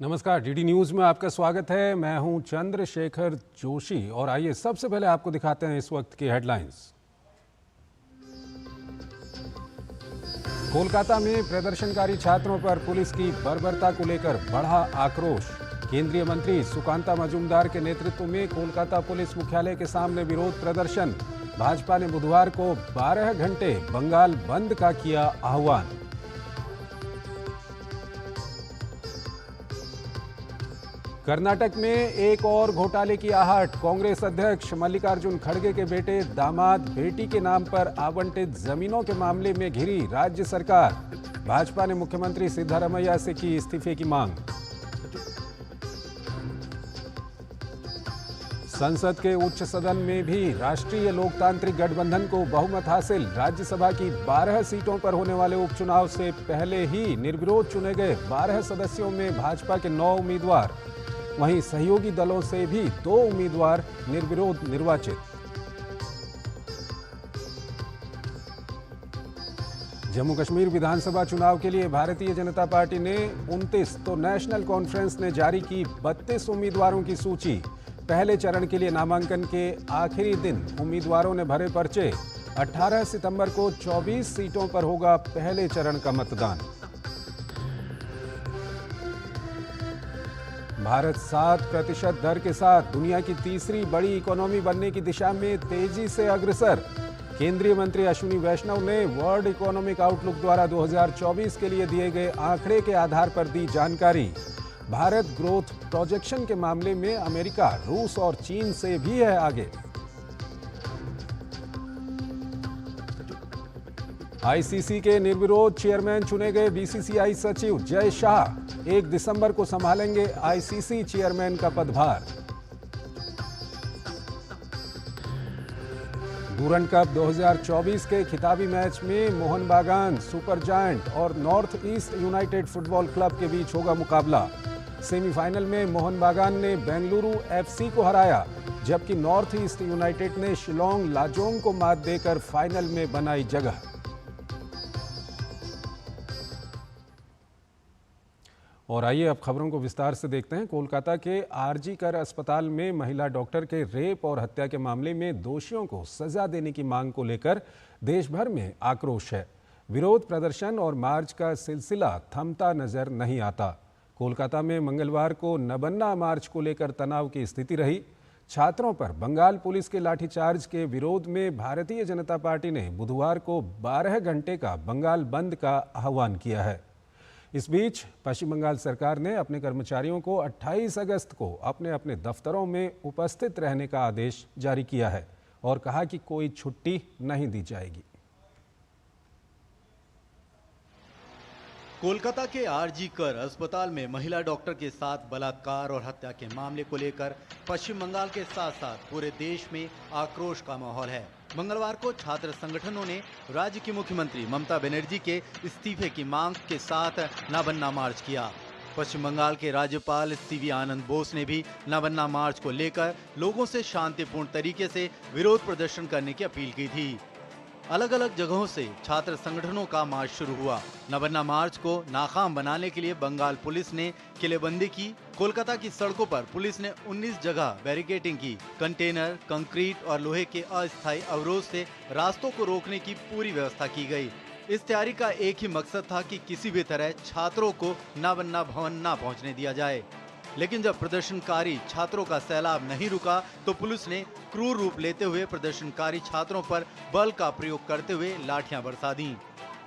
नमस्कार, DD news में आपका स्वागत है। मैं हूं चंद्रशेखर जोशी और आइए सबसे पहले आपको दिखाते हैं इस वक्त की हेडलाइंस। कोलकाता में प्रदर्शनकारी छात्रों पर पुलिस की बर्बरता को लेकर बढ़ा आक्रोश। केंद्रीय मंत्री सुकांता मजूमदार के नेतृत्व में कोलकाता पुलिस मुख्यालय के सामने विरोध प्रदर्शन। भाजपा ने बुधवार को 12 घंटे बंगाल बंद का किया आह्वान। कर्नाटक में एक और घोटाले की आहट। कांग्रेस अध्यक्ष मल्लिकार्जुन खड़गे के बेटे दामाद बेटी के नाम पर आवंटित जमीनों के मामले में घिरी राज्य सरकार। भाजपा ने मुख्यमंत्री सिद्धारमैया से की इस्तीफे की मांग। संसद के उच्च सदन में भी राष्ट्रीय लोकतांत्रिक गठबंधन को बहुमत हासिल। राज्यसभा की 12 सीटों पर होने वाले उपचुनाव से पहले ही निर्विरोध चुने गए 12 सदस्यों में भाजपा के 9 उम्मीदवार, वहीं सहयोगी दलों से भी 2 उम्मीदवार निर्विरोध निर्वाचित। जम्मू कश्मीर विधानसभा चुनाव के लिए भारतीय जनता पार्टी ने 29 तो नेशनल कॉन्फ्रेंस ने जारी की 32 उम्मीदवारों की सूची। पहले चरण के लिए नामांकन के आखिरी दिन उम्मीदवारों ने भरे पर्चे। 18 सितंबर को 24 सीटों पर होगा पहले चरण का मतदान। भारत 7% दर के साथ दुनिया की तीसरी बड़ी इकोनॉमी बनने की दिशा में तेजी से अग्रसर। केंद्रीय मंत्री अश्विनी वैष्णव ने वर्ल्ड इकोनॉमिक आउटलुक द्वारा 2024 के लिए दिए गए आंकड़े के आधार पर दी जानकारी। भारत ग्रोथ प्रोजेक्शन के मामले में अमेरिका, रूस और चीन से भी है आगे। आईसीसी के निर्विरोध चेयरमैन चुने गए बीसीसीआई सचिव जय शाह 1 दिसंबर को संभालेंगे आईसीसी चेयरमैन का पदभार। डूरंड कप 2024 के खिताबी मैच में मोहन बागान सुपर जायंट और north east United football club के बीच होगा मुकाबला। सेमीफाइनल में मोहन बागान ने बेंगलुरु एफसी को हराया, जबकि नॉर्थ ईस्ट यूनाइटेड ने शिलोंग लाजोंग को मात देकर फाइनल में बनाई जगह। और आइए अब खबरों को विस्तार से देखते हैं। कोलकाता के आरजी कर अस्पताल में महिला डॉक्टर के रेप और हत्या के मामले में दोषियों को सजा देने की मांग को लेकर देश भर में आक्रोश है। विरोध प्रदर्शन और मार्च का सिलसिला थमता नजर नहीं आता। कोलकाता में मंगलवार को नबन्ना मार्च को लेकर तनाव की स्थिति रही। छात्रों पर बंगाल पुलिस के लाठीचार्ज के विरोध में भारतीय जनता पार्टी ने बुधवार को 12 घंटे का बंगाल बंद का आह्वान किया है। इस बीच पश्चिम बंगाल सरकार ने अपने कर्मचारियों को 28 अगस्त को अपने अपने दफ्तरों में उपस्थित रहने का आदेश जारी किया है और कहा कि कोई छुट्टी नहीं दी जाएगी। कोलकाता के आरजी कर अस्पताल में महिला डॉक्टर के साथ बलात्कार और हत्या के मामले को लेकर पश्चिम बंगाल के साथ साथ पूरे देश में आक्रोश का माहौल है। मंगलवार को छात्र संगठनों ने राज्य की मुख्यमंत्री ममता बनर्जी के इस्तीफे की मांग के साथ नाबन्ना मार्च किया। पश्चिम बंगाल के राज्यपाल सीवी आनंद बोस ने भी नाबन्ना मार्च को लेकर लोगों से शांतिपूर्ण तरीके से विरोध प्रदर्शन करने की अपील की थी। अलग अलग जगहों से छात्र संगठनों का मार्च शुरू हुआ। नबन्ना मार्च को नाकाम बनाने के लिए बंगाल पुलिस ने किलेबंदी की। कोलकाता की सड़कों पर पुलिस ने 19 जगह बैरिकेडिंग की। कंटेनर, कंक्रीट और लोहे के अस्थायी अवरोध से रास्तों को रोकने की पूरी व्यवस्था की गई। इस तैयारी का एक ही मकसद था कि किसी भी तरह छात्रों को नबन्ना भवन न पहुंचने दिया जाए। लेकिन जब प्रदर्शनकारी छात्रों का सैलाब नहीं रुका तो पुलिस ने क्रूर रूप लेते हुए प्रदर्शनकारी छात्रों पर बल का प्रयोग करते हुए लाठियां बरसा दी।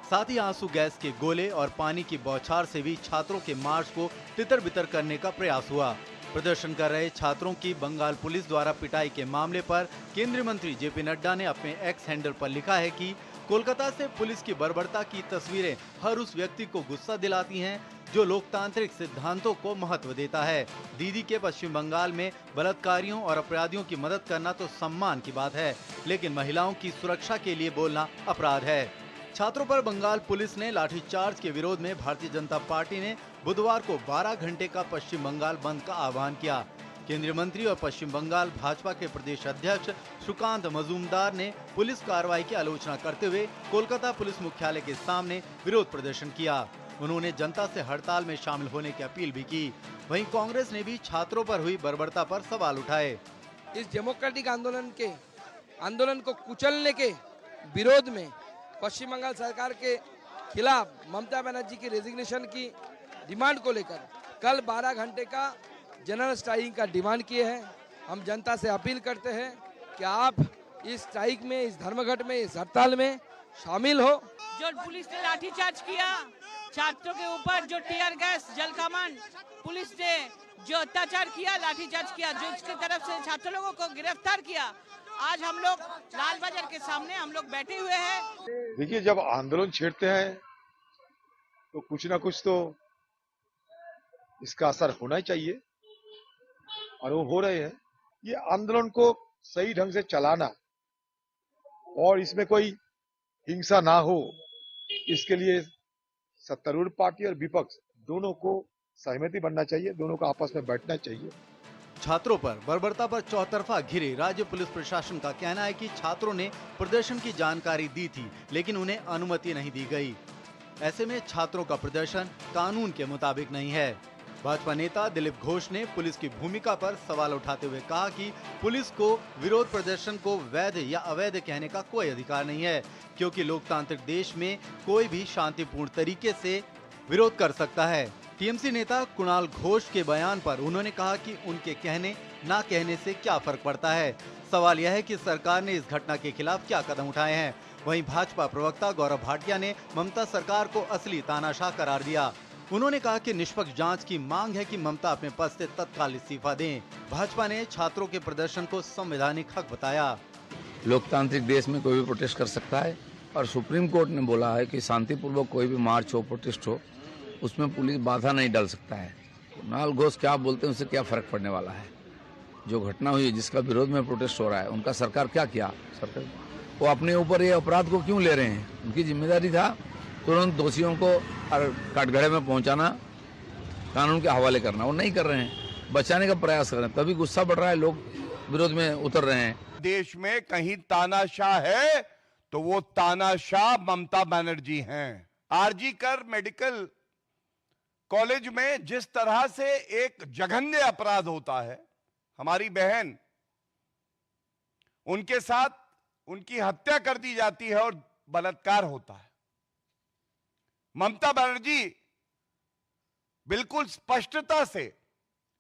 साथ ही आंसू गैस के गोले और पानी की बौछार से भी छात्रों के मार्च को तितर-बितर करने का प्रयास हुआ। प्रदर्शन कर रहे छात्रों की बंगाल पुलिस द्वारा पिटाई के मामले पर केंद्रीय मंत्री जेपी नड्डा ने अपने एक्स हैंडल पर लिखा है कि कोलकाता से पुलिस की बर्बरता की तस्वीरें हर उस व्यक्ति को गुस्सा दिलाती हैं जो लोकतांत्रिक सिद्धांतों को महत्व देता है। दीदी के पश्चिम बंगाल में बलात्कारियों और अपराधियों की मदद करना तो सम्मान की बात है, लेकिन महिलाओं की सुरक्षा के लिए बोलना अपराध है। छात्रों पर बंगाल पुलिस ने लाठीचार्ज के विरोध में भारतीय जनता पार्टी ने बुधवार को 12 घंटे का पश्चिम बंगाल बंद का आह्वान किया। केंद्रीय मंत्री और पश्चिम बंगाल भाजपा के प्रदेश अध्यक्ष सुकांत मजूमदार ने पुलिस कार्रवाई की आलोचना करते हुए कोलकाता पुलिस मुख्यालय के सामने विरोध प्रदर्शन किया। उन्होंने जनता से हड़ताल में शामिल होने की अपील भी की। वहीं कांग्रेस ने भी छात्रों पर हुई बर्बरता पर सवाल उठाए। इस डेमोक्रेटिक आंदोलन को कुचलने के विरोध में पश्चिम बंगाल सरकार के खिलाफ ममता बनर्जी की रेजिग्नेशन की डिमांड को लेकर कल 12 घंटे का जनरल स्ट्राइक का डिमांड किए हैं। हम जनता से अपील करते हैं कि आप इस स्ट्राइक में, इस धर्मघट में, इस हड़ताल में शामिल हो। जो पुलिस ने लाठीचार्ज किया छात्रों के ऊपर, जो टीयर गैस, जल कमान, पुलिस ने जो अत्याचार किया, लाठीचार्ज किया, जो इसकी तरफ से छात्र लोगों को गिरफ्तार किया, आज हम लोग लाल बाजार के सामने हम लोग बैठे हुए हैं। देखिए, जब आंदोलन छेड़ते हैं तो कुछ ना कुछ तो इसका असर होना ही चाहिए और वो हो रहे हैं। ये आंदोलन को सही ढंग से चलाना और इसमें कोई हिंसा ना हो, इसके लिए सत्तारूढ़ पार्टी और विपक्ष दोनों को सहमति बनना चाहिए, दोनों को आपस में बैठना चाहिए। छात्रों पर बर्बरता पर चौतरफा घिरे राज्य पुलिस प्रशासन का कहना है कि छात्रों ने प्रदर्शन की जानकारी दी थी, लेकिन उन्हें अनुमति नहीं दी गई। ऐसे में छात्रों का प्रदर्शन कानून के मुताबिक नहीं है। भाजपा नेता दिलीप घोष ने पुलिस की भूमिका पर सवाल उठाते हुए कहा कि पुलिस को विरोध प्रदर्शन को वैध या अवैध कहने का कोई अधिकार नहीं है, क्योंकि लोकतांत्रिक देश में कोई भी शांतिपूर्ण तरीके से विरोध कर सकता है। टीएमसी नेता कुणाल घोष के बयान पर उन्होंने कहा कि उनके कहने ना कहने से क्या फर्क पड़ता है। सवाल यह है कि सरकार ने इस घटना के खिलाफ क्या कदम उठाए हैं। वहीं भाजपा प्रवक्ता गौरव भाटिया ने ममता सरकार को असली तानाशाह करार दिया। उन्होंने कहा कि निष्पक्ष जांच की मांग है कि ममता अपने पद से तत्काल इस्तीफा दें। भाजपा ने छात्रों के प्रदर्शन को संवैधानिक हक बताया। लोकतांत्रिक देश में कोई भी प्रोटेस्ट कर सकता है और सुप्रीम कोर्ट ने बोला है कि शांतिपूर्वक कोई भी मार्च हो, प्रोटेस्ट हो, उसमें पुलिस बाधा नहीं डाल सकता है। कुणाल घोष क्या बोलते हैं उससे क्या फर्क पड़ने वाला है। जो घटना हुई है, जिसका विरोध में प्रोटेस्ट हो रहा है, उनका सरकार क्या किया? सरकार वो अपने ऊपर ये अपराध को क्यों ले रहे हैं? उनकी जिम्मेदारी था तुरंत दोषियों को कटघरे में पहुंचाना, कानून के हवाले करना। वो नहीं कर रहे हैं, बचाने का प्रयास कर रहे हैं, तभी गुस्सा बढ़ रहा है, लोग विरोध में उतर रहे हैं। देश में कहीं तानाशाह है तो वो तानाशाह ममता बनर्जी हैं। आरजी कर मेडिकल कॉलेज में जिस तरह से एक जघन्य अपराध होता है, हमारी बहन, उनके साथ उनकी हत्या कर दी जाती है और बलात्कार होता है। ममता बनर्जी बिल्कुल स्पष्टता से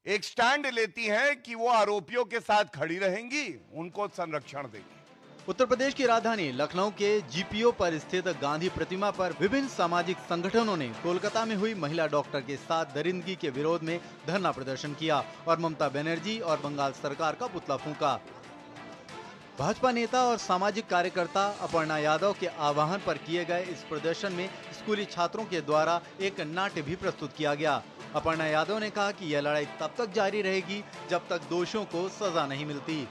एक स्टैंड लेती हैं कि वो आरोपियों के साथ खड़ी रहेंगी, उनको संरक्षण देंगी। उत्तर प्रदेश की राजधानी लखनऊ के जीपीओ पर स्थित गांधी प्रतिमा पर विभिन्न सामाजिक संगठनों ने कोलकाता में हुई महिला डॉक्टर के साथ दरिंदगी के विरोध में धरना प्रदर्शन किया और ममता बनर्जी और बंगाल सरकार का पुतला फूंका। भाजपा नेता और सामाजिक कार्यकर्ता अपर्णा यादव के आह्वान पर किए गए इस प्रदर्शन में स्कूली छात्रों के द्वारा एक नाट्य भी प्रस्तुत किया गया। अपर्णा यादव ने कहा कि यह लड़ाई तब तक जारी रहेगी जब तक दोषियों को सजा नहीं मिलती।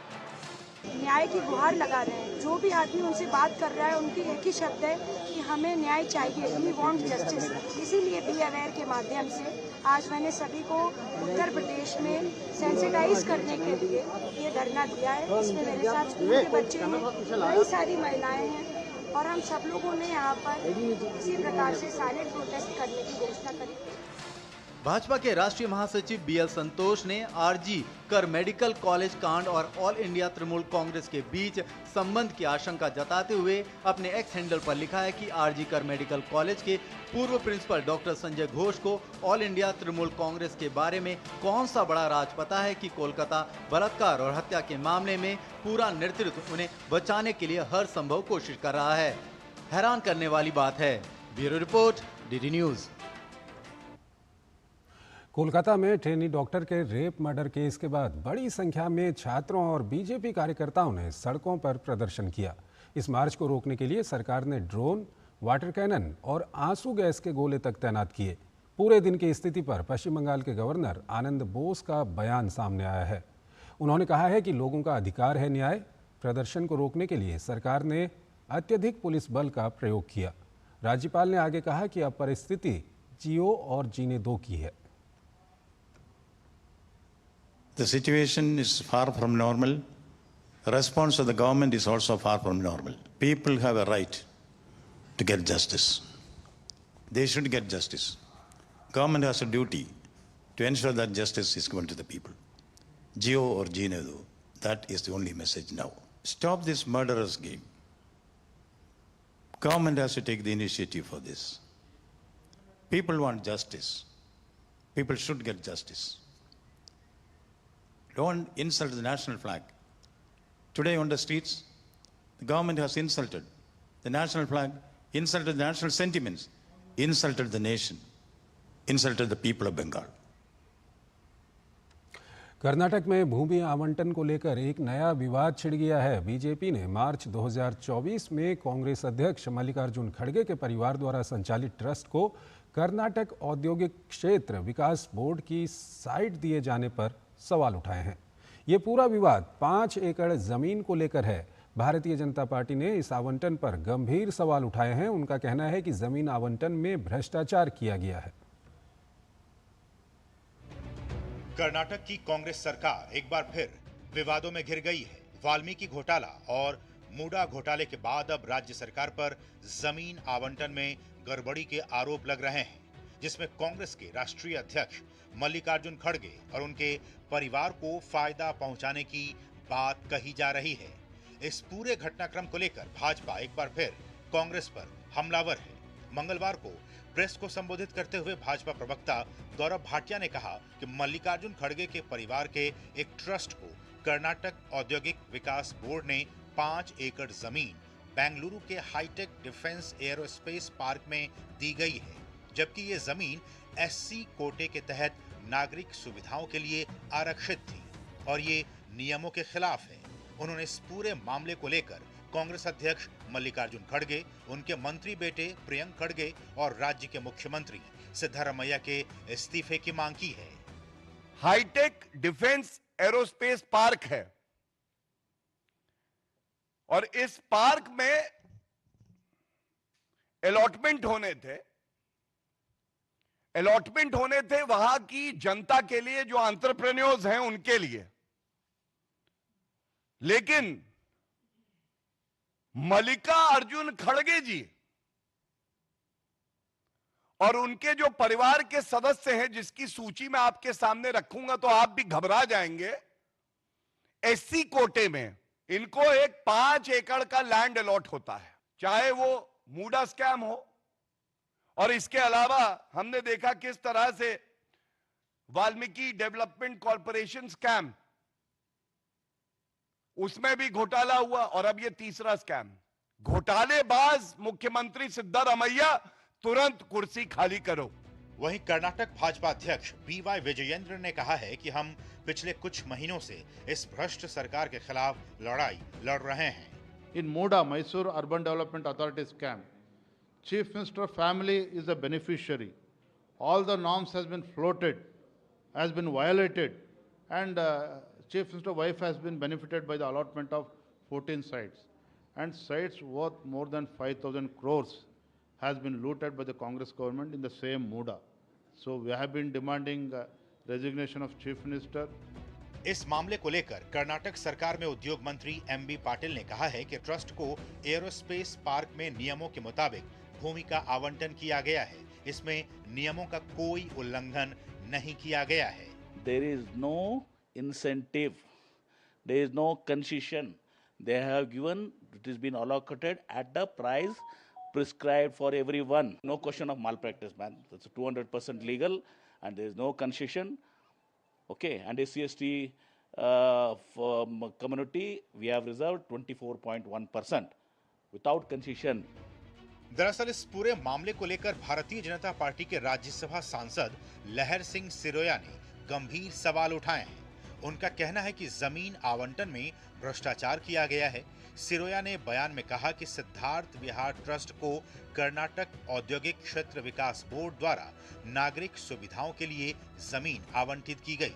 न्याय की गुहार लगा रहे हैं। जो भी आदमी उनसे बात कर रहा है, उनकी एक ही शब्द है कि हमें न्याय चाहिए, वी वांट जस्टिस। इसीलिए बी अवेयर के माध्यम से आज मैंने सभी को उत्तर प्रदेश में सेंसिटाइज करने के लिए ये धरना दिया है। इसमें मेरे साथ स्कूल के बच्चे हैं, कई सारी महिलाएं हैं और हम सब लोगों ने यहाँ पर इसी प्रकार से साइलेंट प्रोटेस्ट करने की घोषणा करी। भाजपा के राष्ट्रीय महासचिव बीएल संतोष ने आरजी कर मेडिकल कॉलेज कांड और ऑल इंडिया तृणमूल कांग्रेस के बीच संबंध की आशंका जताते हुए अपने एक्स हैंडल पर लिखा है कि आरजी कर मेडिकल कॉलेज के पूर्व प्रिंसिपल डॉक्टर संजय घोष को ऑल इंडिया तृणमूल कांग्रेस के बारे में कौन सा बड़ा राज पता है कि कोलकाता बलात्कार और हत्या के मामले में पूरा नेतृत्व उन्हें बचाने के लिए हर संभव कोशिश कर रहा है। हैरान करने वाली बात है। Bureau report, DD news. Kolkata में ट्रेनी डॉक्टर के रेप मर्डर केस के बाद बड़ी संख्या में छात्रों और बीजेपी कार्यकर्ताओं ने सड़कों पर प्रदर्शन किया। इस मार्च को रोकने के लिए सरकार ने ड्रोन, वाटर कैनन और आंसू गैस के गोले तक तैनात किए। पूरे दिन की स्थिति पर पश्चिम बंगाल के गवर्नर आनंद बोस का बयान सामने आया है। उन्होंने कहा है कि लोगों का अधिकार है न्याय। प्रदर्शन को रोकने के लिए सरकार ने अत्यधिक पुलिस बल का प्रयोग किया। राज्यपाल ने आगे कहा कि अब परिस्थिति जियो और जीने दो की है। The situation is far from normal. The response of the government is also far from normal. People have a right to get justice. They should get justice. Government has a duty to ensure that justice is given to the people. Geo or Ginedo, that is the only message now. Stop this murderous game. Government has to take the initiative for this. People want justice. People should get justice. Don't insult the national flag. Today on the streets, the government has insulted the national flag, insulted the national sentiments, insulted the nation, insulted the people of Bengal. Karnataka में भूमि आवंटन को लेकर एक नया विवाद छिड़ गया है। बीजेपी ने मार्च 2024 में कांग्रेस अध्यक्ष मल्लिकार्जुन खड़गे के परिवार द्वारा संचालित ट्रस्ट को कर्नाटक औद्योगिक क्षेत्र विकास बोर्ड की साइट दिए जाने पर सवाल उठाए हैं। ये पूरा विवाद 5 एकड़ जमीन को लेकर है। भारतीय जनता पार्टी ने इस आवंटन पर गंभीर सवाल उठाए हैं। उनका कहना है कि जमीन आवंटन में भ्रष्टाचार किया गया है। कर्नाटक की कांग्रेस सरकार एक बार फिर विवादों में घिर गई है। वाल्मीकि घोटाला और मूडा घोटाले के बाद अब राज्य सरकार पर जमीन आवंटन में गड़बड़ी के आरोप लग रहे हैं, जिसमें कांग्रेस के राष्ट्रीय अध्यक्ष मल्लिकार्जुन खड़गे और उनके परिवार को फायदा पहुंचाने की बात कही जा रही है। इस पूरे घटनाक्रम को लेकर भाजपा एक बार फिर कांग्रेस पर हमलावर है। मंगलवार को प्रेस को संबोधित करते हुए भाजपा प्रवक्ता गौरव भाटिया ने कहा कि मल्लिकार्जुन खड़गे के परिवार के एक ट्रस्ट को कर्नाटक औद्योगिक विकास बोर्ड ने 5 एकड़ जमीन बेंगलुरु के हाईटेक डिफेंस एरोस्पेस पार्क में दी गई है, जबकि ये जमीन एससी कोटे के तहत नागरिक सुविधाओं के लिए आरक्षित थी और ये नियमों के खिलाफ है। उन्होंने इस पूरे मामले को लेकर कांग्रेस अध्यक्ष मल्लिकार्जुन खड़गे, उनके मंत्री बेटे प्रियंक खड़गे और राज्य के मुख्यमंत्री सिद्धारमैया के इस्तीफे की मांग की है। हाईटेक डिफेंस एरोस्पेस पार्क है और इस पार्क में अलॉटमेंट होने थे वहां की जनता के लिए, जो एंटरप्रेन्योर्स हैं उनके लिए। लेकिन मल्लिकार्जुन खड़गे जी और उनके जो परिवार के सदस्य हैं, जिसकी सूची मैं आपके सामने रखूंगा तो आप भी घबरा जाएंगे, एससी कोटे में इनको एक 5 एकड़ का लैंड अलॉट होता है, चाहे वो मूडा स्कैम हो। और इसके अलावा हमने देखा किस तरह से वाल्मीकि डेवलपमेंट कॉर्पोरेशन स्कैम, उसमें भी घोटाला हुआ और अब ये तीसरा स्कैम। घोटालेबाज मुख्यमंत्री सिद्धारमैया, तुरंत कुर्सी खाली करो। वहीं कर्नाटक भाजपा अध्यक्ष बीवाई विजयेंद्र ने कहा है कि हम पिछले कुछ महीनों से इस भ्रष्ट सरकार के खिलाफ लड़ाई लड़ रहे हैं। In Moda, Mysore Urban Development Authority scam, Chief Minister family is a beneficiary. All the norms has been floated, has been violated, and Chief Minister wife has been benefited by the allotment of 14 sites, and sites worth more than 5,000 crores has been looted by the Congress government in the same Moda. So we have been demanding resignation of Chief Minister. इस मामले को लेकर कर्नाटक सरकार में उद्योग मंत्री MB Patil ने कहा है कि ट्रस्ट को एरोस्पेस पार्क में नियमों के मुताबिक भूमि का आवंटन किया गया है। इसमें नियमों का कोई उल्लंघन नहीं किया गया है। There is no incentive, there is no concession. They have given, it has been allocated at the price prescribed for everyone. No question of malpractice, man. It's 200% legal and there is no concession. Okay, and SC/ST community, we have reserved 24.1% without concession. दरअसल इस पूरे मामले को लेकर Bharatiya Janata party के राज्यसभा सांसद लहर सिंह सिरोया ने गंभीर सवाल उठाए हैं। उनका कहना है कि जमीन आवंटन में भ्रष्टाचार किया गया है। सिरोया ने बयान में कहा कि सिद्धार्थ विहार ट्रस्ट को कर्नाटक औद्योगिक क्षेत्र विकास बोर्ड द्वारा नागरिक सुविधाओं के लिए जमीन आवंटित की गई।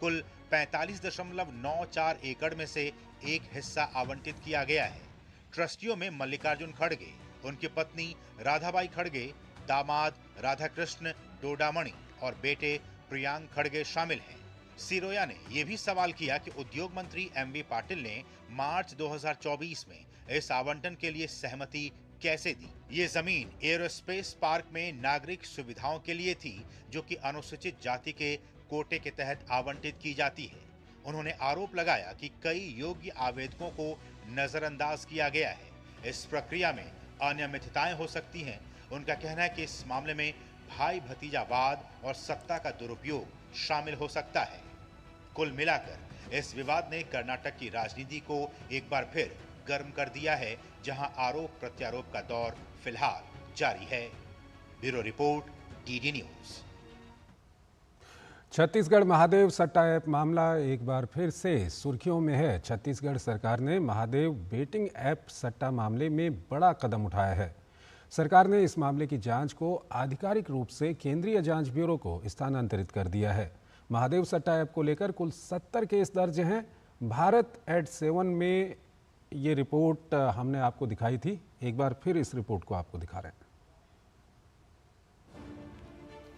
कुल 45.94 एकड़ में से एक हिस्सा आवंटित किया गया है। ट्रस्टियों में मल्लिकार्जुन खड़गे, उनकी पत्नी राधाबाई खड़गे, दामाद राधाकृष्ण डोडामणि और बेटे प्रियांक खड़गे शामिल हैं। सिरोया ने यह भी सवाल किया कि उद्योग मंत्री एमबी पाटिल ने मार्च 2024 में इस आवंटन के लिए सहमति कैसे दी। ये जमीन एरोस्पेस पार्क में नागरिक सुविधाओं के लिए थी, जो कि अनुसूचित जाति के कोटे के तहत आवंटित की जाती है। उन्होंने आरोप लगाया कि कई योग्य आवेदकों को नजरअंदाज किया गया है। इस प्रक्रिया में अनियमितताएं हो सकती हैं। उनका कहना है कि इस मामले में भाई भतीजावाद और सत्ता का दुरुपयोग शामिल हो सकता है। कुल मिलाकर इस विवाद ने कर्नाटक की राजनीति को एक बार फिर गर्म कर दिया है, जहां आरोप प्रत्यारोप का दौर फिलहाल जारी है। Bureau report, DD news. Chhattisgarh Mahadev सट्टा ऐप मामला एक बार फिर से सुर्खियों में है। छत्तीसगढ़ सरकार ने महादेव बेटिंग ऐप सट्टा मामले में बड़ा कदम उठाया है। सरकार ने इस मामले की जांच को आधिकारिक रूप से केंद्रीय जांच ब्यूरो को स्थानांतरित कर दिया है। महादेव सट्टा ऐप को लेकर कुल 70 केस दर्ज हैं। भारत@7 में ये रिपोर्ट हमने आपको दिखाई थी। एक बार फिर इस रिपोर्ट को आपको दिखा रहे हैं।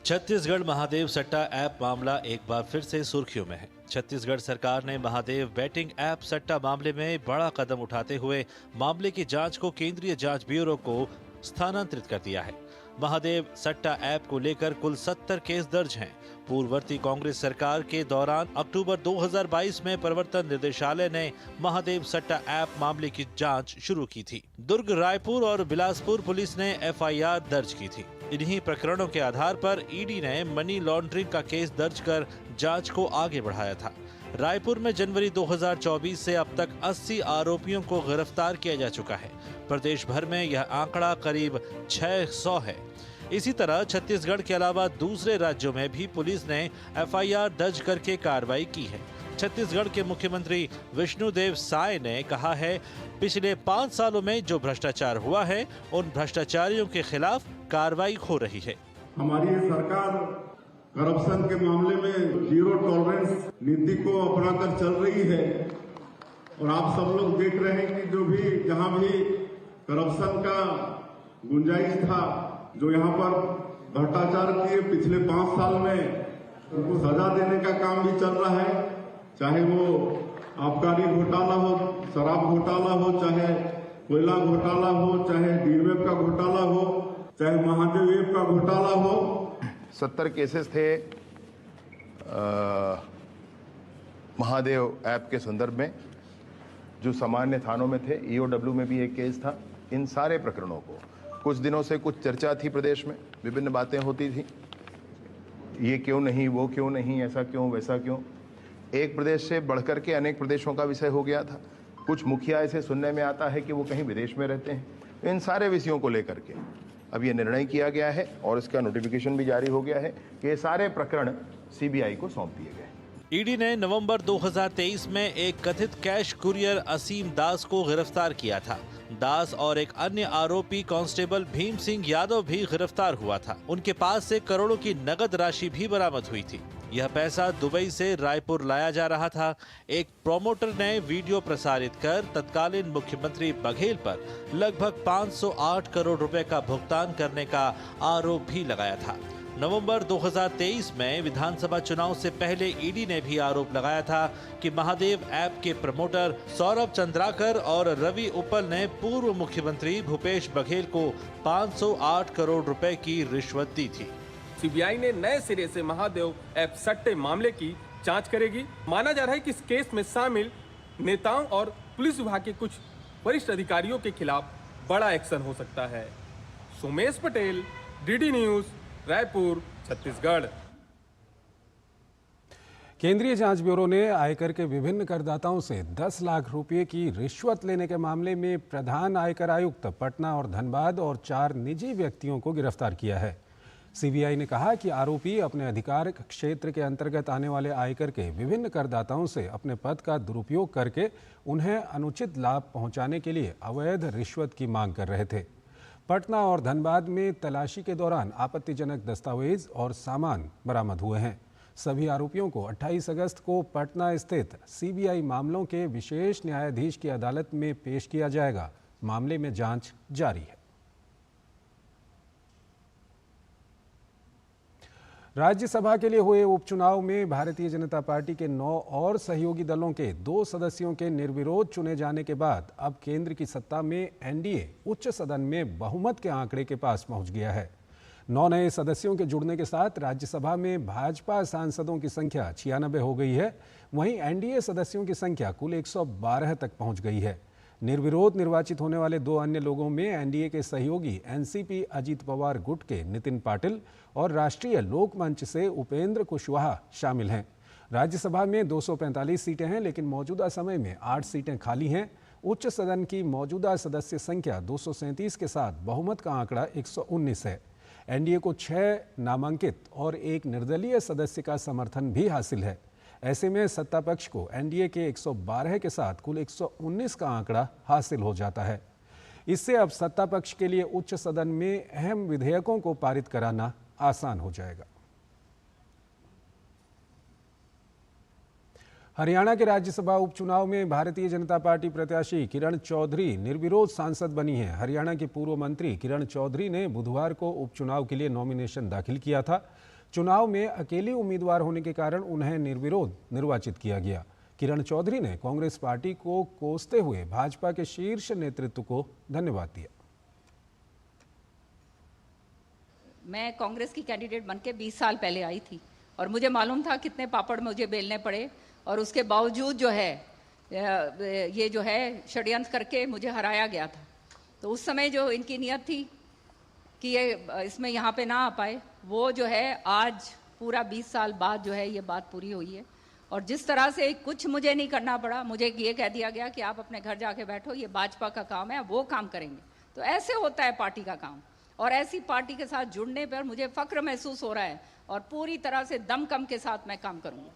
छत्तीसगढ़ महादेव सट्टा ऐप मामला एक बार फिर से सुर्खियों में है। छत्तीसगढ़ सरकार ने महादेव बैटिंग ऐप सट्टा मामले में बड़ा कदम उठाते हुए मामले की जांच को केंद्रीय जांच ब्यूरो को स्थानांतरित कर दिया है। महादेव सट्टा ऐप को लेकर कुल 70 केस दर्ज हैं। पूर्ववर्ती कांग्रेस सरकार के दौरान अक्टूबर 2022 में प्रवर्तन निदेशालय ने महादेव सट्टा ऐप मामले की जांच शुरू की थी। दुर्ग, रायपुर और बिलासपुर पुलिस ने एफआईआर दर्ज की थी। इन्हीं प्रकरणों के आधार पर ईडी ने मनी लॉन्ड्रिंग का केस दर्ज कर जांच को आगे बढ़ाया था। रायपुर में जनवरी 2024 से अब तक 80 आरोपियों को गिरफ्तार किया जा चुका है। प्रदेश भर में यह आंकड़ा करीब 600 है। इसी तरह छत्तीसगढ़ के अलावा दूसरे राज्यों में भी पुलिस ने एफआईआर दर्ज करके कार्रवाई की है। छत्तीसगढ़ के मुख्यमंत्री विष्णुदेव साय ने कहा है, पिछले 5 सालों में जो भ्रष्टाचार हुआ है, उन भ्रष्टाचारियों के खिलाफ कार्रवाई हो रही है। हमारी सरकार करप्शन के मामले में जीरो टॉलरेंस नीति को अपनाकर चल रही है और आप सब लोग देख रहे हैं कि जो भी जहां भी करप्शन का गुंजाइश था, जो यहाँ पर भ्रष्टाचार किए पिछले 5 साल में उनको सजा देने का काम भी चल रहा है। चाहे वो आबकारी घोटाला हो, शराब घोटाला हो, चाहे कोयला घोटाला हो, चाहे डीलवेब का घोटाला हो, चाहे महादेव ऐप का घोटाला हो। 70 केसेस थे महादेव ऐप के संदर्भ में, जो सामान्य थानों में थे। ईओडब्ल्यू में भी एक केस था। इन सारे प्रकरणों को कुछ दिनों से कुछ चर्चा थी, प्रदेश में विभिन्न बातें होती थी, ये क्यों नहीं, वो क्यों नहीं, ऐसा क्यों, वैसा क्यों। एक प्रदेश से बढ़कर के अनेक प्रदेशों का विषय हो गया था। कुछ मुखिया ऐसे सुनने में आता है कि वो कहीं विदेश में रहते हैं। इन सारे विषयों को लेकर के अब ये निर्णय किया गया है और इसका नोटिफिकेशन भी जारी हो गया है कि ये सारे प्रकरण सीबीआई को सौंप दिए गए। ईडी ने नवंबर 2023 में एक कथित कैश कुरियर असीम दास को गिरफ्तार किया था। दास और एक अन्य आरोपी कांस्टेबल भीम सिंह यादव भी गिरफ्तार हुआ था। उनके पास से करोड़ों की नगद राशि भी बरामद हुई थी। यह पैसा दुबई से रायपुर लाया जा रहा था। एक प्रोमोटर ने वीडियो प्रसारित कर तत्कालीन मुख्यमंत्री बघेल पर लगभग 508 करोड़ रुपए का भुगतान करने का आरोप भी लगाया था। नवंबर 2023 में विधानसभा चुनाव से पहले ईडी ने भी आरोप लगाया था कि महादेव ऐप के प्रमोटर सौरभ चंद्राकर और रवि उपल ने पूर्व मुख्यमंत्री भूपेश बघेल को 508 करोड़ रुपए की रिश्वत दी थी। सीबीआई ने नए सिरे से महादेव ऐप सट्टे मामले की जांच करेगी। माना जा रहा है कि इस केस में शामिल नेताओं और पुलिस विभाग के कुछ वरिष्ठ अधिकारियों के खिलाफ बड़ा एक्शन हो सकता है। Sumesh Patel, DD news, Raipur, Chhattisgarh. केंद्रीय जांच ब्यूरो ने आयकर के विभिन्न करदाताओं से 10 लाख रुपए की रिश्वत लेने के मामले में प्रधान आयकर आयुक्त पटना और धनबाद और 4 निजी व्यक्तियों को गिरफ्तार किया है। सीबीआई ने कहा कि आरोपी अपने अधिकार क्षेत्र के अंतर्गत आने वाले आयकर के विभिन्न करदाताओं से अपने पद का दुरुपयोग करके उन्हें अनुचित लाभ पहुंचाने के लिए अवैध रिश्वत की मांग कर रहे थे। पटना और धनबाद में तलाशी के दौरान आपत्तिजनक दस्तावेज और सामान बरामद हुए हैं। सभी आरोपियों को 28 अगस्त को पटना स्थित सीबीआई मामलों के विशेष न्यायाधीश की अदालत में पेश किया जाएगा। मामले में जांच जारी है। राज्यसभा के लिए हुए उपचुनाव में भारतीय जनता पार्टी के 9 और सहयोगी दलों के 2 सदस्यों के निर्विरोध चुने जाने के बाद अब केंद्र की सत्ता में एनडीए उच्च सदन में बहुमत के आंकड़े के पास पहुंच गया है। 9 नए सदस्यों के जुड़ने के साथ राज्यसभा में भाजपा सांसदों की संख्या 96 हो गई है। वहीं एनडीए सदस्यों की संख्या कुल 112 तक पहुंच गई है। निर्विरोध निर्वाचित होने वाले 2 अन्य लोगों में एनडीए के सहयोगी एनसीपी अजीत पवार गुट के नितिन पाटिल और राष्ट्रीय लोक मंच से उपेंद्र कुशवाहा शामिल हैं। राज्यसभा में 245 सीटें हैं, लेकिन मौजूदा समय में 8 सीटें खाली हैं। उच्च सदन की मौजूदा सदस्य संख्या 237 के साथ बहुमत का आंकड़ा 119 है। एनडीए को 6 नामांकित और 1 निर्दलीय सदस्य का समर्थन भी हासिल है। ऐसे में सत्ता पक्ष को एनडीए के 112 के साथ कुल 119 का आंकड़ा हासिल हो जाता है। इससे अब सत्ता पक्ष के लिए उच्च सदन में अहम विधेयकों को पारित कराना आसान हो जाएगा। हरियाणा के राज्यसभा उपचुनाव में भारतीय जनता पार्टी प्रत्याशी किरण चौधरी निर्विरोध सांसद बनी है। हरियाणा के पूर्व मंत्री किरण चौधरी ने बुधवार को उपचुनाव के लिए नॉमिनेशन दाखिल किया था। चुनाव में अकेली उम्मीदवार होने के कारण उन्हें निर्विरोध निर्वाचित किया गया। किरण चौधरी ने कांग्रेस पार्टी को कोसते हुए भाजपा के शीर्ष नेतृत्व को धन्यवाद दिया। मैं कांग्रेस की कैंडिडेट बनके 20 साल पहले आई थी और मुझे मालूम था कितने पापड़ मुझे बेलने पड़े, और उसके बावजूद जो है ये जो है षड्यंत्र करके मुझे हराया गया था। तो उस समय जो इनकी नीयत थी कि ये इसमें यहाँ पे ना आ पाए, वो जो है आज पूरा 20 साल बाद जो है ये बात पूरी हुई है। और जिस तरह से कुछ मुझे नहीं करना पड़ा, मुझे ये कह दिया गया कि आप अपने घर जाके बैठो, ये भाजपा का काम है, वो काम करेंगे। तो ऐसे होता है पार्टी का काम, और ऐसी पार्टी के साथ जुड़ने पर मुझे फक्र महसूस हो रहा है और पूरी तरह से दमखम के साथ मैं काम करूंगा।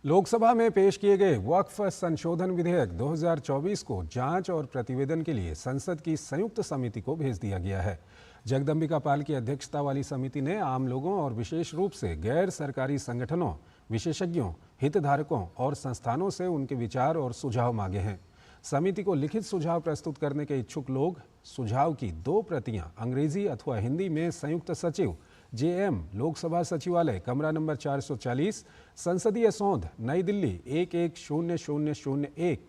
लोकसभा में पेश किए गए वक्फ संशोधन विधेयक 2024 को जांच और प्रतिवेदन के लिए संसद की संयुक्त समिति को भेज दिया गया है। जगदम्बिका पाल की अध्यक्षता वाली समिति ने आम लोगों और विशेष रूप से गैर सरकारी संगठनों, विशेषज्ञों, हितधारकों और संस्थानों से उनके विचार और सुझाव मांगे हैं। समिति को लिखित सुझाव प्रस्तुत करने के इच्छुक लोग सुझाव की 2 प्रतियां अंग्रेजी अथवा हिंदी में संयुक्त सचिव JM लोकसभा सचिवालय कमरा नंबर 440 संसदीय सौध नई दिल्ली 110001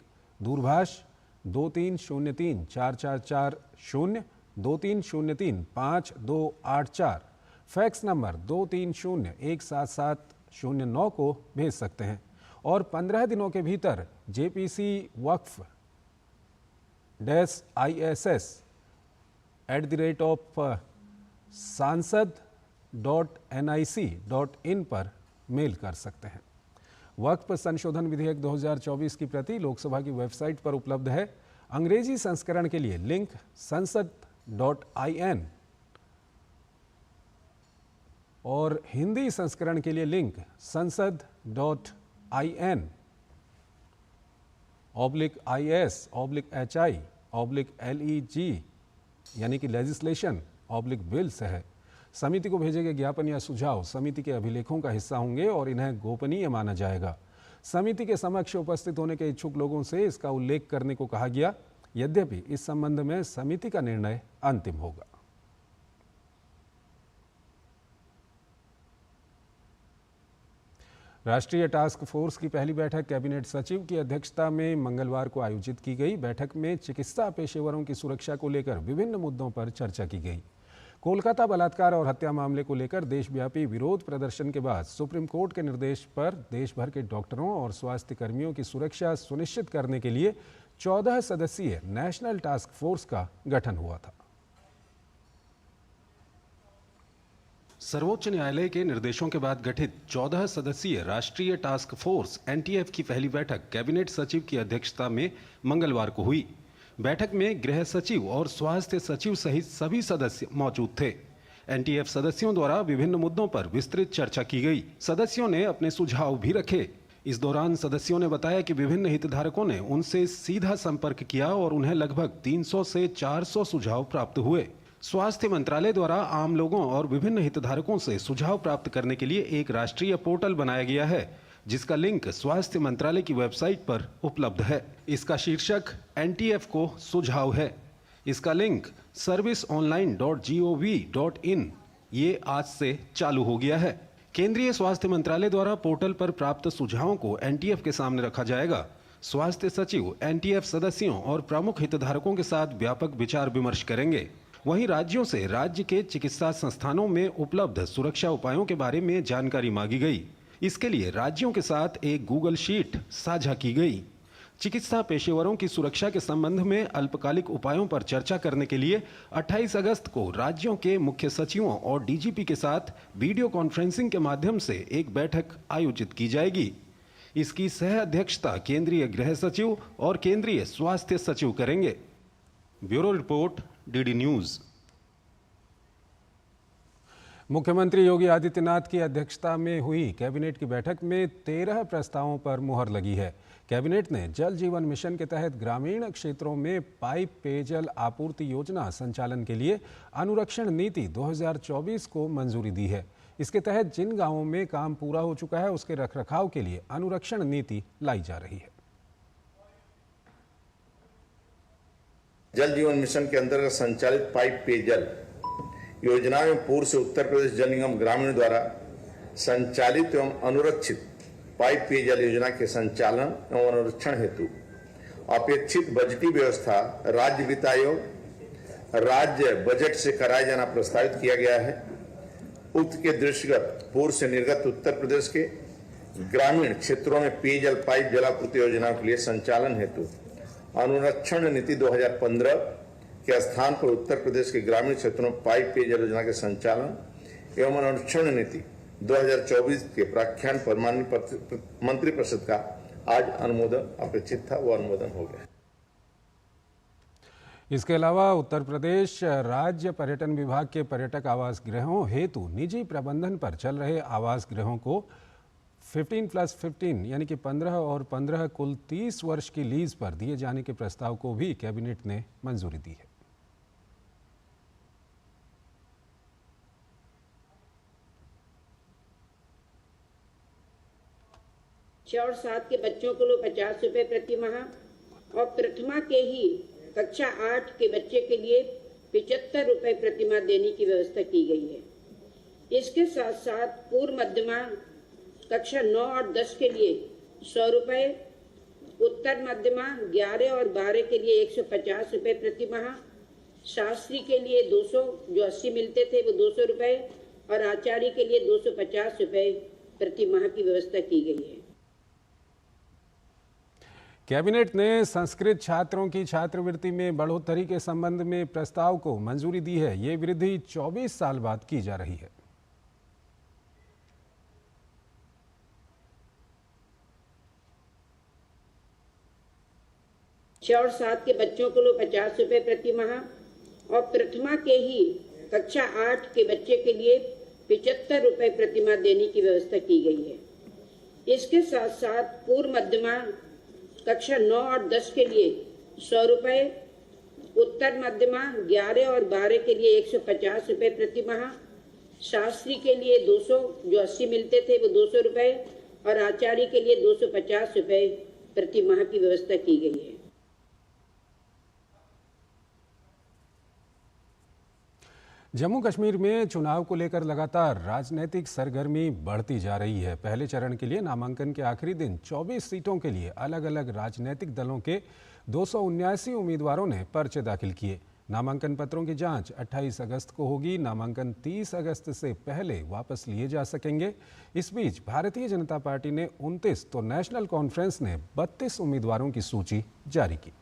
दूरभाष 2303-444-0 2303-5284 फैक्स नंबर 23017709 को भेज सकते हैं और 15 दिनों के भीतर JPC वक्फ ISS@sansad.nic.in पर मेल कर सकते हैं। वक्फ संशोधन विधेयक 2024 की प्रति लोकसभा की वेबसाइट पर उपलब्ध है। अंग्रेजी संस्करण के लिए लिंक sansad.in और हिंदी संस्करण के लिए लिंक sansad.in/IS/HI/LEG यानी कि लेजिस्लेशन/बिल्स है। समिति को भेजे गए ज्ञापन या सुझाव समिति के अभिलेखों का हिस्सा होंगे और इन्हें गोपनीय माना जाएगा। समिति के समक्ष उपस्थित होने के इच्छुक लोगों से इसका उल्लेख करने को कहा गया। यद्यपि इस संबंध में समिति का निर्णय अंतिम होगा। राष्ट्रीय टास्क फोर्स की पहली बैठक कैबिनेट सचिव की अध्यक्षता में मंगलवार को आयोजित की गई। बैठक में चिकित्सा पेशेवरों की सुरक्षा को लेकर विभिन्न मुद्दों पर चर्चा की गई। कोलकाता बलात्कार और हत्या मामले को लेकर देशव्यापी विरोध प्रदर्शन के बाद सुप्रीम कोर्ट के निर्देश पर देश भर के डॉक्टरों और स्वास्थ्य कर्मियों की सुरक्षा सुनिश्चित करने के लिए 14 सदस्यीय नेशनल टास्क फोर्स का गठन हुआ था। सर्वोच्च न्यायालय के निर्देशों के बाद गठित 14 सदस्यीय राष्ट्रीय टास्क फोर्स NTF की पहली बैठक कैबिनेट सचिव की अध्यक्षता में मंगलवार को हुई। बैठक में गृह सचिव और स्वास्थ्य सचिव सहित सभी सदस्य मौजूद थे। NTF सदस्यों द्वारा विभिन्न मुद्दों पर विस्तृत चर्चा की गई। सदस्यों ने अपने सुझाव भी रखे। इस दौरान सदस्यों ने बताया कि विभिन्न हितधारकों ने उनसे सीधा संपर्क किया और उन्हें लगभग 300 से 400 सुझाव प्राप्त हुए। स्वास्थ्य मंत्रालय द्वारा आम लोगों और विभिन्न हितधारकों से सुझाव प्राप्त करने के लिए एक राष्ट्रीय पोर्टल बनाया गया है, जिसका लिंक स्वास्थ्य मंत्रालय की वेबसाइट पर उपलब्ध है। इसका शीर्षक NTF को सुझाव है। इसका लिंक serviceonline.gov.in ये आज से चालू हो गया है। केंद्रीय स्वास्थ्य मंत्रालय द्वारा पोर्टल पर प्राप्त सुझावों को एनटीएफ के सामने रखा जाएगा। स्वास्थ्य सचिव एनटीएफ सदस्यों और प्रमुख हितधारकों के साथ व्यापक विचार विमर्श करेंगे। वहीं राज्यों से राज्य के चिकित्सा संस्थानों में उपलब्ध सुरक्षा उपायों के बारे में जानकारी मांगी गई। इसके लिए राज्यों के साथ एक गूगल शीट साझा की गई। चिकित्सा पेशेवरों की सुरक्षा के संबंध में अल्पकालिक उपायों पर चर्चा करने के लिए 28 अगस्त को राज्यों के मुख्य सचिवों और डीजीपी के साथ वीडियो कॉन्फ्रेंसिंग के माध्यम से एक बैठक आयोजित की जाएगी। इसकी सह अध्यक्षता केंद्रीय गृह सचिव और केंद्रीय स्वास्थ्य सचिव करेंगे। Bureau report, DD news. मुख्यमंत्री योगी आदित्यनाथ की अध्यक्षता में हुई कैबिनेट की बैठक में 13 प्रस्तावों पर मुहर लगी है। कैबिनेट ने जल जीवन मिशन के तहत ग्रामीण क्षेत्रों में पाइप पेयजल आपूर्ति योजना संचालन के लिए अनुरक्षण नीति 2024 को मंजूरी दी है। इसके तहत जिन गांवों में काम पूरा हो चुका है उसके रखरखाव के लिए अनुरक्षण नीति लाई जा रही है। जल जीवन मिशन के अंतर्गत संचालित पाइप पेयजल योजना में पूर्व से उत्तर प्रदेश जल निगम ग्रामीण द्वारा संचालित एवं अनुरक्षित पाइप पेयजल योजना के संचालन एवं अनुरक्षण हेतु अपेक्षित बजटीय व्यवस्था राज्य वित्त आयोग राज्य बजट से कराया जाना प्रस्तावित किया गया है। उक्त के दृष्टिगत पूर्व से निर्गत उत्तर प्रदेश के ग्रामीण क्षेत्रों में पेयजल पाइप जलापूर्ति योजना के लिए संचालन हेतु अनुरक्षण नीति 2015 के स्थान पर उत्तर प्रदेश के ग्रामीण क्षेत्रों में पाइप पेयजल योजना के संचालन एवं अनुरक्षण नीति 2024 के प्राख्यान पर माननीय मंत्रिपरिषद का आज अनुमोदन अपेक्षित था, वो अनुमोदन हो गया। इसके अलावा उत्तर प्रदेश राज्य पर्यटन विभाग के पर्यटक आवास गृहों हेतु निजी प्रबंधन पर चल रहे आवास गृहों को 15+15 यानी कि 15 और 15 कुल 30 वर्ष की लीज पर दिए जाने के प्रस्ताव को भी कैबिनेट ने मंजूरी दी है। छह और 7 के बच्चों को 50 रुपए प्रति माह और प्रथमा के ही कक्षा 8 के बच्चे के लिए 75 रुपए प्रति माह देने की व्यवस्था की गई है। इसके साथ साथ पूर्व मध्यमा कक्षा 9 और 10 के लिए 100 रुपए, उत्तर मध्यमा 11 और 12 के लिए 150 रुपए प्रति माह, शास्त्री के लिए 200 जो 80 मिलते थे वो 200 रुपए और आचार्य के लिए 250 रुपए प्रति माह की व्यवस्था की गई है। कैबिनेट ने संस्कृत छात्रों की छात्रवृत्ति में बढ़ोतरी के संबंध में प्रस्ताव को मंजूरी दी है। ये वृद्धि 24 साल बाद की जा रही है। छह और 7 के बच्चों को 50 रुपए प्रति माह और प्रथमा के ही कक्षा 8 के बच्चे के लिए 75 रुपए प्रति माह देने की व्यवस्था की गई है। इसके साथ साथ पूर्व मध्यमा कक्षा 9 और 10 के लिए 100 रुपए, उत्तर मध्यमा 11 और 12 के लिए 150 रुपए प्रति माह, शास्त्री के लिए 200 जो 80 मिलते थे वो 200 रुपए और आचार्य के लिए 250 रुपए प्रति माह की व्यवस्था की गई है। जम्मू कश्मीर में चुनाव को लेकर लगातार राजनीतिक सरगर्मी बढ़ती जा रही है। पहले चरण के लिए नामांकन के आखिरी दिन 24 सीटों के लिए अलग अलग राजनीतिक दलों के 279 उम्मीदवारों ने पर्चे दाखिल किए। नामांकन पत्रों की जांच 28 अगस्त को होगी। नामांकन 30 अगस्त से पहले वापस लिए जा सकेंगे। इस बीच भारतीय जनता पार्टी ने 29 तो नेशनल कॉन्फ्रेंस ने 32 उम्मीदवारों की सूची जारी की।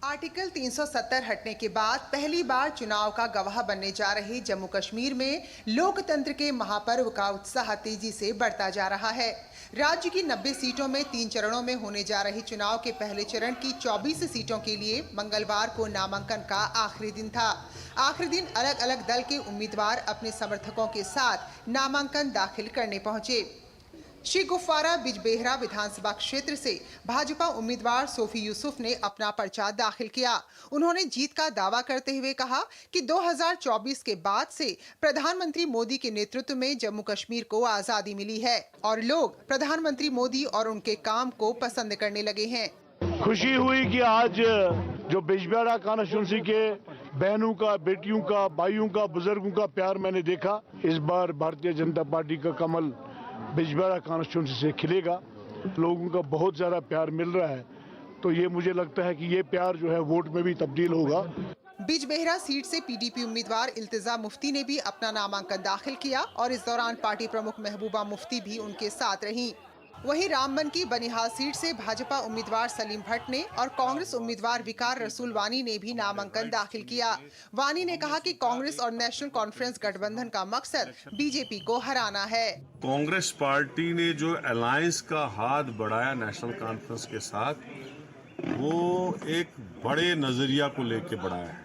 आर्टिकल 370 हटने के बाद पहली बार चुनाव का गवाह बनने जा रहे जम्मू कश्मीर में लोकतंत्र के महापर्व का उत्साह तेजी से बढ़ता जा रहा है। राज्य की 90 सीटों में 3 चरणों में होने जा रहे चुनाव के पहले चरण की 24 सीटों के लिए मंगलवार को नामांकन का आखिरी दिन था। आखिरी दिन अलग अलग दल के उम्मीदवार अपने समर्थकों के साथ नामांकन दाखिल करने पहुंचे। श्री गुफवारा बिजबेहरा विधानसभा क्षेत्र से भाजपा उम्मीदवार सोफी यूसुफ ने अपना पर्चा दाखिल किया। उन्होंने जीत का दावा करते हुए कहा कि 2024 के बाद से प्रधानमंत्री मोदी के नेतृत्व में जम्मू कश्मीर को आजादी मिली है और लोग प्रधानमंत्री मोदी और उनके काम को पसंद करने लगे हैं। खुशी हुई कि आज जो बिजबेहरा कॉन्स्टिट्यूंसी के बहनों का, बेटियों का, भाइयों का, बुजुर्गों का प्यार मैंने देखा। इस बार भारतीय जनता पार्टी का कमल बिजबेहरा कॉन्स्टिट्यूंसी से खिलेगा। लोगों का बहुत ज्यादा प्यार मिल रहा है, तो ये मुझे लगता है कि ये प्यार जो है वोट में भी तब्दील होगा। बिजबेहरा सीट से पीडीपी उम्मीदवार इल्तिजा मुफ्ती ने भी अपना नामांकन दाखिल किया और इस दौरान पार्टी प्रमुख महबूबा मुफ्ती भी उनके साथ रहीं। वहीं रामबन की बनिहाल सीट से भाजपा उम्मीदवार सलीम भट्ट ने और कांग्रेस उम्मीदवार विकार रसूल वानी ने भी नामांकन दाखिल किया। वानी ने कहा कि कांग्रेस और नेशनल कॉन्फ्रेंस गठबंधन का मकसद बीजेपी को हराना है। कांग्रेस पार्टी ने जो अलायंस का हाथ बढ़ाया नेशनल कॉन्फ्रेंस के साथ, वो एक बड़े नजरिया को लेके बढ़ाया है।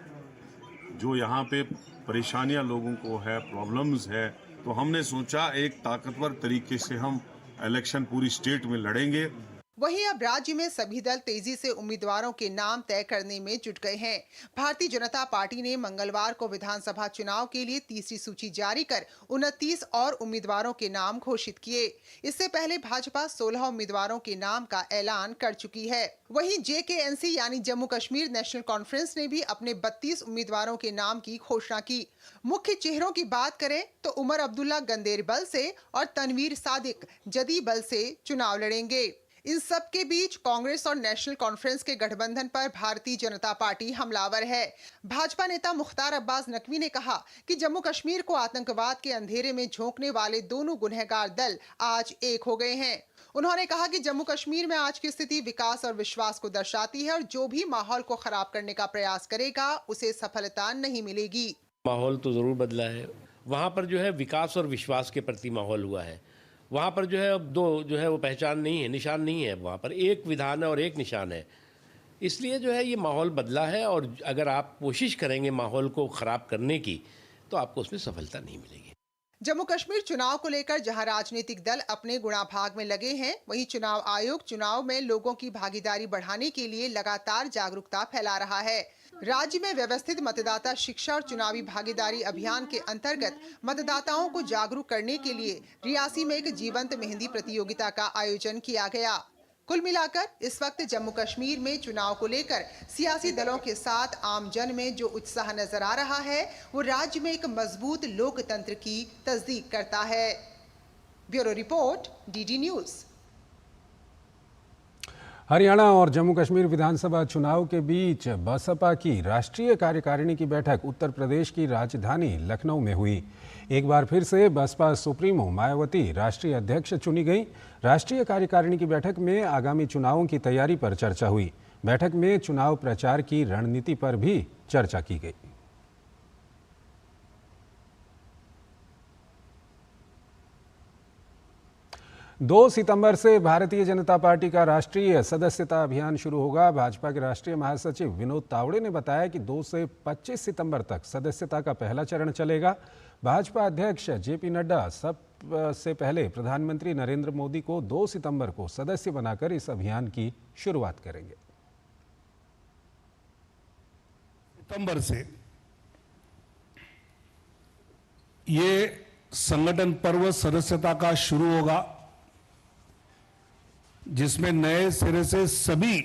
जो यहाँ पे परेशानियां लोगों को है, प्रॉब्लम्स है, तो हमने सोचा एक ताकतवर तरीके से हम इलेक्शन पूरी स्टेट में लड़ेंगे। वहीं अब राज्य में सभी दल तेजी से उम्मीदवारों के नाम तय करने में जुट गए हैं। भारतीय जनता पार्टी ने मंगलवार को विधानसभा चुनाव के लिए तीसरी सूची जारी कर 29 और उम्मीदवारों के नाम घोषित किए। इससे पहले भाजपा 16 उम्मीदवारों के नाम का ऐलान कर चुकी है। वहीं JKNC यानी जम्मू कश्मीर नेशनल कॉन्फ्रेंस ने भी अपने 32 उम्मीदवारों के नाम की घोषणा की। मुख्य चेहरों की बात करें तो उमर अब्दुल्ला गंदेरबल से और तनवीर सादिक जदीबल से चुनाव लड़ेंगे। इन सब के बीच कांग्रेस और नेशनल कॉन्फ्रेंस के गठबंधन पर भारतीय जनता पार्टी हमलावर है। भाजपा नेता मुख्तार अब्बास नकवी ने कहा कि जम्मू कश्मीर को आतंकवाद के अंधेरे में झोंकने वाले दोनों गुनहगार दल आज एक हो गए हैं। उन्होंने कहा कि जम्मू कश्मीर में आज की स्थिति विकास और विश्वास को दर्शाती है और जो भी माहौल को खराब करने का प्रयास करेगा उसे सफलता नहीं मिलेगी। माहौल तो जरूर बदला है। वहाँ पर जो है विकास और विश्वास के प्रति माहौल हुआ है। वहाँ पर जो है अब दो जो है वो पहचान नहीं है, निशान नहीं है। वहाँ पर एक विधान है और एक निशान है। इसलिए जो है ये माहौल बदला है और अगर आप कोशिश करेंगे माहौल को ख़राब करने की तो आपको उसमें सफलता नहीं मिलेगी। जम्मू कश्मीर चुनाव को लेकर जहां राजनीतिक दल अपने गुणा भाग में लगे हैं, वहीं चुनाव आयोग चुनाव में लोगों की भागीदारी बढ़ाने के लिए लगातार जागरूकता फैला रहा है। राज्य में व्यवस्थित मतदाता शिक्षा और चुनावी भागीदारी अभियान के अंतर्गत मतदाताओं को जागरूक करने के लिए रियासी में एक जीवंत मेहंदी प्रतियोगिता का आयोजन किया गया। कुल मिलाकर इस वक्त जम्मू कश्मीर में चुनाव को लेकर सियासी दलों के साथ आम जन में जो उत्साह नजर आ रहा है, वो राज्य में एक मजबूत लोकतंत्र की तस्दीक करता है। Bureau report, DD news. Haryana और जम्मू कश्मीर विधानसभा चुनाव के बीच बसपा की राष्ट्रीय कार्यकारिणी की बैठक उत्तर प्रदेश की राजधानी लखनऊ में हुई। एक बार फिर से बसपा सुप्रीमो मायावती राष्ट्रीय अध्यक्ष चुनी गई। राष्ट्रीय कार्यकारिणी की बैठक में आगामी चुनावों की तैयारी पर चर्चा हुई। बैठक में चुनाव प्रचार की रणनीति पर भी चर्चा की गई। 2 सितंबर से भारतीय जनता पार्टी का राष्ट्रीय सदस्यता अभियान शुरू होगा। भाजपा के राष्ट्रीय महासचिव विनोद तावड़े ने बताया कि 2 से 25 सितंबर तक सदस्यता का पहला चरण चलेगा। भाजपा अध्यक्ष JP नड्डा सबसे पहले प्रधानमंत्री नरेंद्र मोदी को 2 सितंबर को सदस्य बनाकर इस अभियान की शुरुआत करेंगे। सितंबर से ये संगठन पर्व सदस्यता का शुरू होगा, जिसमें नए सिरे से सभी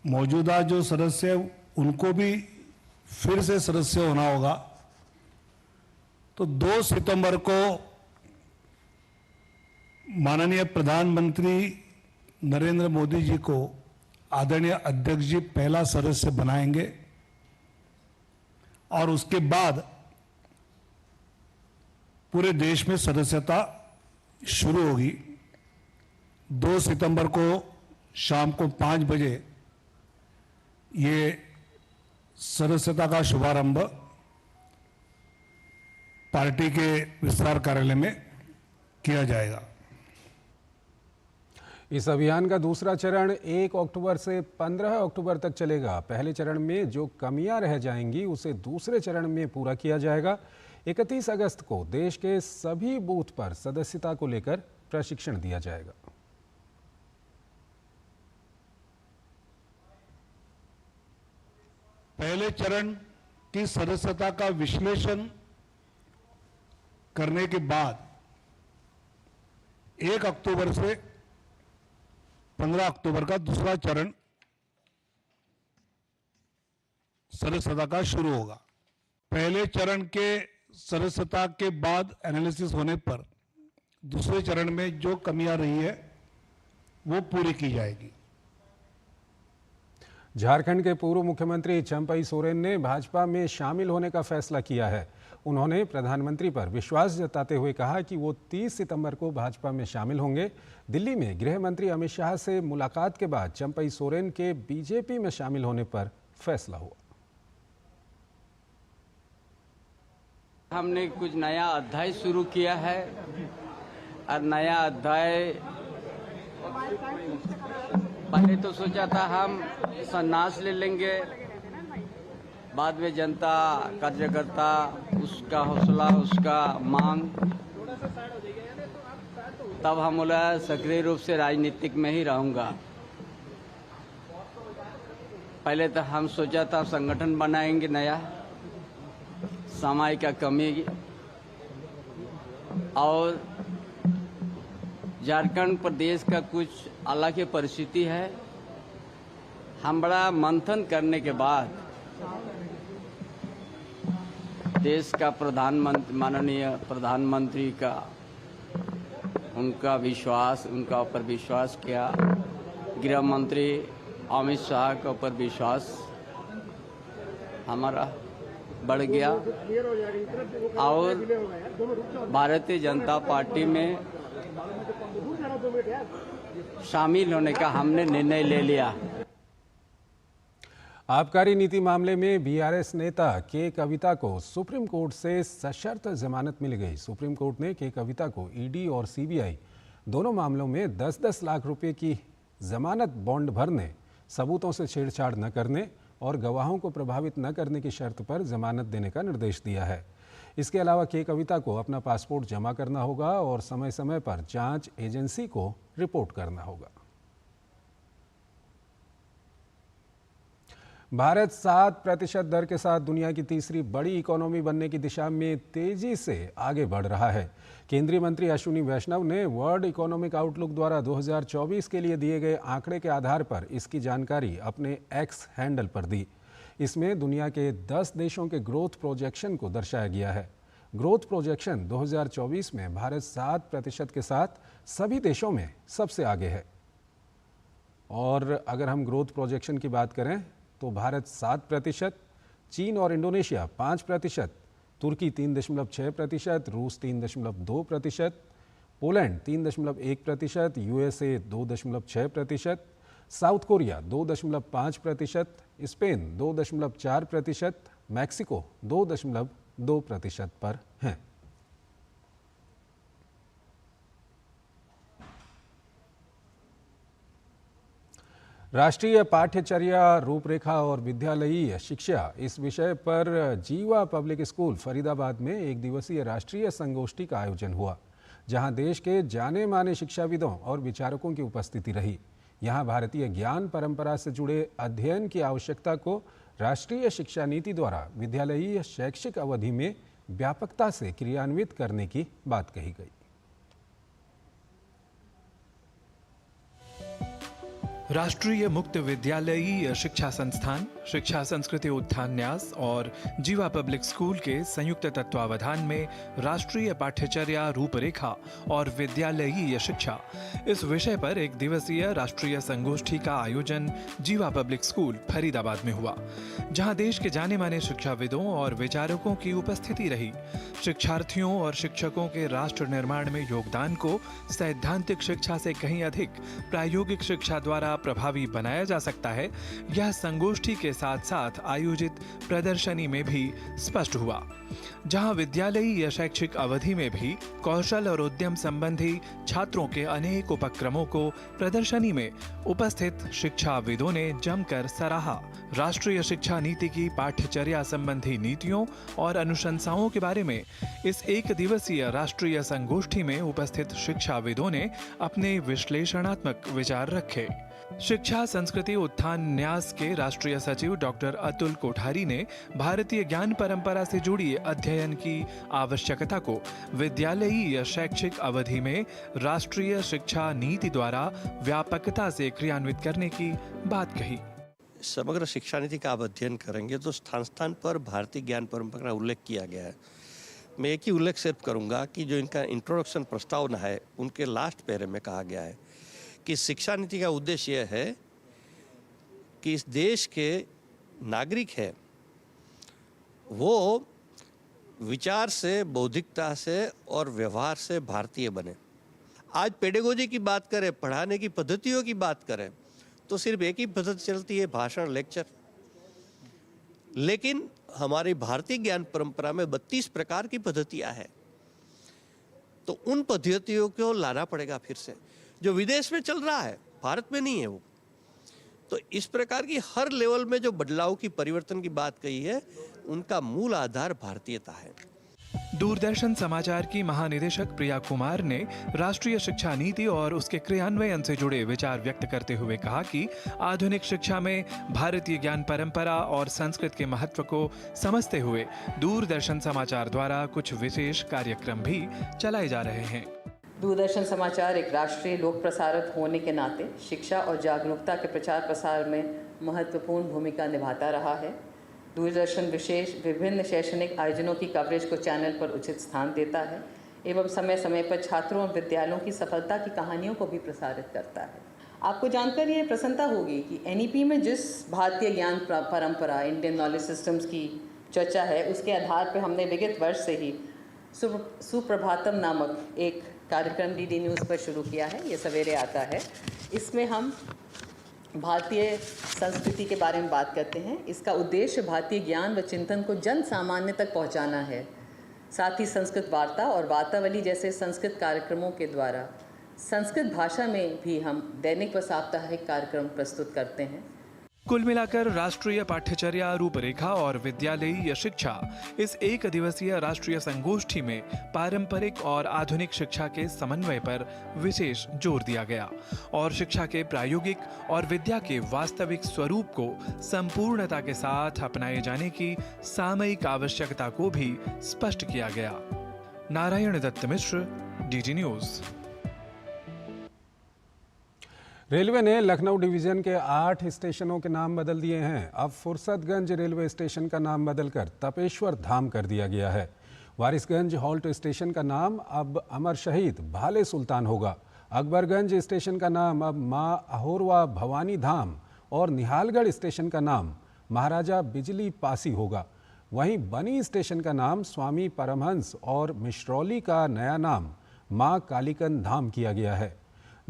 मौजूदा जो सदस्य उनको भी फिर से सदस्य होना होगा। तो 2 सितंबर को माननीय प्रधानमंत्री नरेंद्र मोदी जी को आदरणीय अध्यक्ष जी पहला सदस्य बनाएंगे और उसके बाद पूरे देश में सदस्यता शुरू होगी। 2 सितंबर को शाम को 5 बजे ये सदस्यता का शुभारंभ पार्टी के विस्तार कार्यालय में किया जाएगा। इस अभियान का दूसरा चरण 1 अक्टूबर से 15 अक्टूबर तक चलेगा। पहले चरण में जो कमियां रह जाएंगी उसे दूसरे चरण में पूरा किया जाएगा। 31 अगस्त को देश के सभी बूथ पर सदस्यता को लेकर प्रशिक्षण दिया जाएगा। पहले चरण की सदस्यता का विश्लेषण करने के बाद 1 अक्टूबर से 15 अक्टूबर का दूसरा चरण सदस्यता का शुरू होगा। पहले चरण के सदस्यता के बाद एनालिसिस होने पर दूसरे चरण में जो कमियां रही है वो पूरी की जाएगी। झारखंड के पूर्व मुख्यमंत्री चंपई सोरेन ने भाजपा में शामिल होने का फैसला किया है। उन्होंने प्रधानमंत्री पर विश्वास जताते हुए कहा कि वो 30 सितंबर को भाजपा में शामिल होंगे। दिल्ली में गृह मंत्री अमित शाह से मुलाकात के बाद चंपई सोरेन के बीजेपी में शामिल होने पर फैसला हुआ। हमने कुछ नया अध्याय शुरू किया है और नया अध्याय पहले तो सोचा था हम संन्यास ले लेंगे, बाद में जनता कार्यकर्ता उसका हौसला उसका मांग, तब हम बोला सक्रिय रूप से राजनीतिक में ही रहूंगा। पहले तो हम सोचा था संगठन बनाएंगे नया, समय का कमी और झारखंड प्रदेश का कुछ अलग ही परिस्थिति है। हम बड़ा मंथन करने के बाद देश का प्रधानमंत्री माननीय प्रधानमंत्री का उनका ऊपर विश्वास किया, गृह मंत्री अमित शाह के ऊपर विश्वास हमारा बढ़ गया और भारतीय जनता पार्टी में शामिल होने का हमने निर्णय ले लिया। आबकारी नीति मामले में बीआरएस नेता के कविता को सुप्रीम कोर्ट से सशर्त जमानत मिल गई। सुप्रीम कोर्ट ने के कविता को ईडी और सीबीआई दोनों मामलों में 10-10 लाख रुपए की जमानत बॉन्ड भरने, सबूतों से छेड़छाड़ न करने और गवाहों को प्रभावित न करने की शर्त पर जमानत देने का निर्देश दिया है। इसके अलावा के कविता को अपना पासपोर्ट जमा करना होगा और समय समय पर जांच एजेंसी को रिपोर्ट करना होगा। भारत 7% दर के साथ दुनिया की तीसरी बड़ी इकोनॉमी बनने की दिशा में तेजी से आगे बढ़ रहा है। केंद्रीय मंत्री अश्विनी वैष्णव ने वर्ल्ड इकोनॉमिक आउटलुक द्वारा 2024 के लिए दिए गए आंकड़े के आधार पर इसकी जानकारी अपने एक्स हैंडल पर दी। इसमें दुनिया के 10 देशों के ग्रोथ प्रोजेक्शन को दर्शाया गया है। ग्रोथ प्रोजेक्शन 2024 में भारत 7% के साथ सभी देशों में सबसे आगे है। और अगर हम ग्रोथ प्रोजेक्शन की बात करें तो भारत 7%, चीन और इंडोनेशिया 5%, तुर्की 3.6%, रूस 3.2%, Poland 3.1%, USA 2.6%, south Korea 2.5%, Spain 2.4%, Mexico 2.2% पर हैं। राष्ट्रीय पाठ्यचर्या रूपरेखा और विद्यालयीय शिक्षा इस विषय पर जीवा पब्लिक स्कूल फरीदाबाद में एक दिवसीय राष्ट्रीय संगोष्ठी का आयोजन हुआ, जहां देश के जाने माने शिक्षाविदों और विचारकों की उपस्थिति रही। यहां भारतीय ज्ञान परंपरा से जुड़े अध्ययन की आवश्यकता को राष्ट्रीय शिक्षा नीति द्वारा विद्यालयीय शैक्षिक अवधि में व्यापकता से क्रियान्वित करने की बात कही गई। राष्ट्रीय मुक्त विद्यालयीय शिक्षा संस्थान, शिक्षा संस्कृति उत्थान न्यास और जीवा पब्लिक स्कूल के संयुक्त तत्वावधान में राष्ट्रीय पाठ्यचर्या रूपरेखा और विद्यालयीय शिक्षा इस विषय पर एक दिवसीय राष्ट्रीय संगोष्ठी का आयोजन जीवा पब्लिक स्कूल फरीदाबाद में हुआ, जहां देश के जाने माने शिक्षाविदों और विचारकों की उपस्थिति रही। शिक्षार्थियों और शिक्षकों के राष्ट्र निर्माण में योगदान को सैद्धांतिक शिक्षा से कहीं अधिक प्रायोगिक शिक्षा द्वारा प्रभावी बनाया जा सकता है, यह संगोष्ठी के साथ साथ आयोजित प्रदर्शनी में भी स्पष्ट हुआ, जहां विद्यालयीय शैक्षिक अवधि में भी कौशल और उद्यम संबंधी छात्रों के अनेक उपक्रमों को प्रदर्शनी में उपस्थित शिक्षाविदों ने जमकर सराहा। राष्ट्रीय शिक्षा नीति की पाठ्यचर्या संबंधी नीतियों और अनुशंसाओं के बारे में इस एक दिवसीय राष्ट्रीय संगोष्ठी में उपस्थित शिक्षाविदों ने अपने विश्लेषणात्मक विचार रखे। शिक्षा संस्कृति उत्थान न्यास के राष्ट्रीय सचिव डॉक्टर अतुल कोठारी ने भारतीय ज्ञान परंपरा से जुड़ी अध्ययन की आवश्यकता को विद्यालयीय शैक्षिक अवधि में राष्ट्रीय शिक्षा नीति द्वारा व्यापकता से क्रियान्वित करने की बात कही। समग्र शिक्षा नीति का आप अध्ययन करेंगे तो स्थान स्थान पर भारतीय ज्ञान परंपरा का उल्लेख किया गया है। मैं एक ही उल्लेख सिर्फ करूंगा कि जो इनका इंट्रोडक्शन प्रस्तावना है उनके लास्ट पैरे में कहा गया है कि शिक्षा नीति का उद्देश्य यह है कि इस देश के नागरिक है वो विचार से, बौद्धिकता से और व्यवहार से भारतीय बने। आज पेडागोजी की बात करें, पढ़ाने की पद्धतियों की बात करें तो सिर्फ एक ही पद्धति चलती है, भाषण, लेक्चर। लेकिन हमारी भारतीय ज्ञान परंपरा में 32 प्रकार की पद्धतियां हैं। तो उन पद्धतियों को लाना पड़ेगा फिर से, जो विदेश में चल रहा है, भारत में नहीं है वो। तो इस प्रकार की हर लेवल में जो बदलाव की, परिवर्तन की बात कही है, उनका मूल आधार भारतीयता है। दूरदर्शन समाचार की महानिदेशक प्रिया कुमार ने राष्ट्रीय शिक्षा नीति और उसके क्रियान्वयन से जुड़े विचार व्यक्त करते हुए कहा कि आधुनिक शिक्षा में भारतीय ज्ञान परंपरा और संस्कृत के महत्व को समझते हुए दूरदर्शन समाचार द्वारा कुछ विशेष कार्यक्रम भी चलाए जा रहे हैं। दूरदर्शन समाचार एक राष्ट्रीय लोक प्रसारक होने के नाते शिक्षा और जागरूकता के प्रचार प्रसार में महत्वपूर्ण भूमिका निभाता रहा है। दूरदर्शन विशेष विभिन्न शैक्षणिक आयोजनों की कवरेज को चैनल पर उचित स्थान देता है एवं समय समय पर छात्रों और विद्यालयों की सफलता की कहानियों को भी प्रसारित करता है। आपको जानकर ये प्रसन्नता होगी कि एनईपी में जिस भारतीय ज्ञान परंपरा, इंडियन नॉलेज सिस्टम्स की चर्चा है, उसके आधार पर हमने विगत वर्ष से ही सुप्रभातम नामक एक कार्यक्रम डीडी न्यूज़ पर शुरू किया है। ये सवेरे आता है। इसमें हम भारतीय संस्कृति के बारे में बात करते हैं। इसका उद्देश्य भारतीय ज्ञान व चिंतन को जन सामान्य तक पहुंचाना है। साथ ही संस्कृत वार्ता और वार्तावली जैसे संस्कृत कार्यक्रमों के द्वारा संस्कृत भाषा में भी हम दैनिक व साप्ताहिक कार्यक्रम प्रस्तुत करते हैं। कुल मिलाकर राष्ट्रीय पाठ्यचर्या रूपरेखा और विद्यालयीय शिक्षा इस एक दिवसीय राष्ट्रीय संगोष्ठी में पारंपरिक और आधुनिक शिक्षा के समन्वय पर विशेष जोर दिया गया और शिक्षा के प्रायोगिक और विद्या के वास्तविक स्वरूप को संपूर्णता के साथ अपनाए जाने की सामयिक आवश्यकता को भी स्पष्ट किया गया। नारायण दत्त मिश्र, डीडी न्यूज़। रेलवे ने लखनऊ डिवीजन के 8 स्टेशनों के नाम बदल दिए हैं। अब फुर्सतगंज रेलवे स्टेशन का नाम बदलकर तपेश्वर धाम कर दिया गया है। वारिसगंज हॉल्ट स्टेशन का नाम अब अमर शहीद भाले सुल्तान होगा। अकबरगंज स्टेशन का नाम अब मां अहोरवा भवानी धाम और निहालगढ़ स्टेशन का नाम महाराजा बिजली पासी होगा। वहीं बनी स्टेशन का नाम स्वामी परमहंस और मिश्रौली का नया नाम मां कालीकन धाम किया गया है।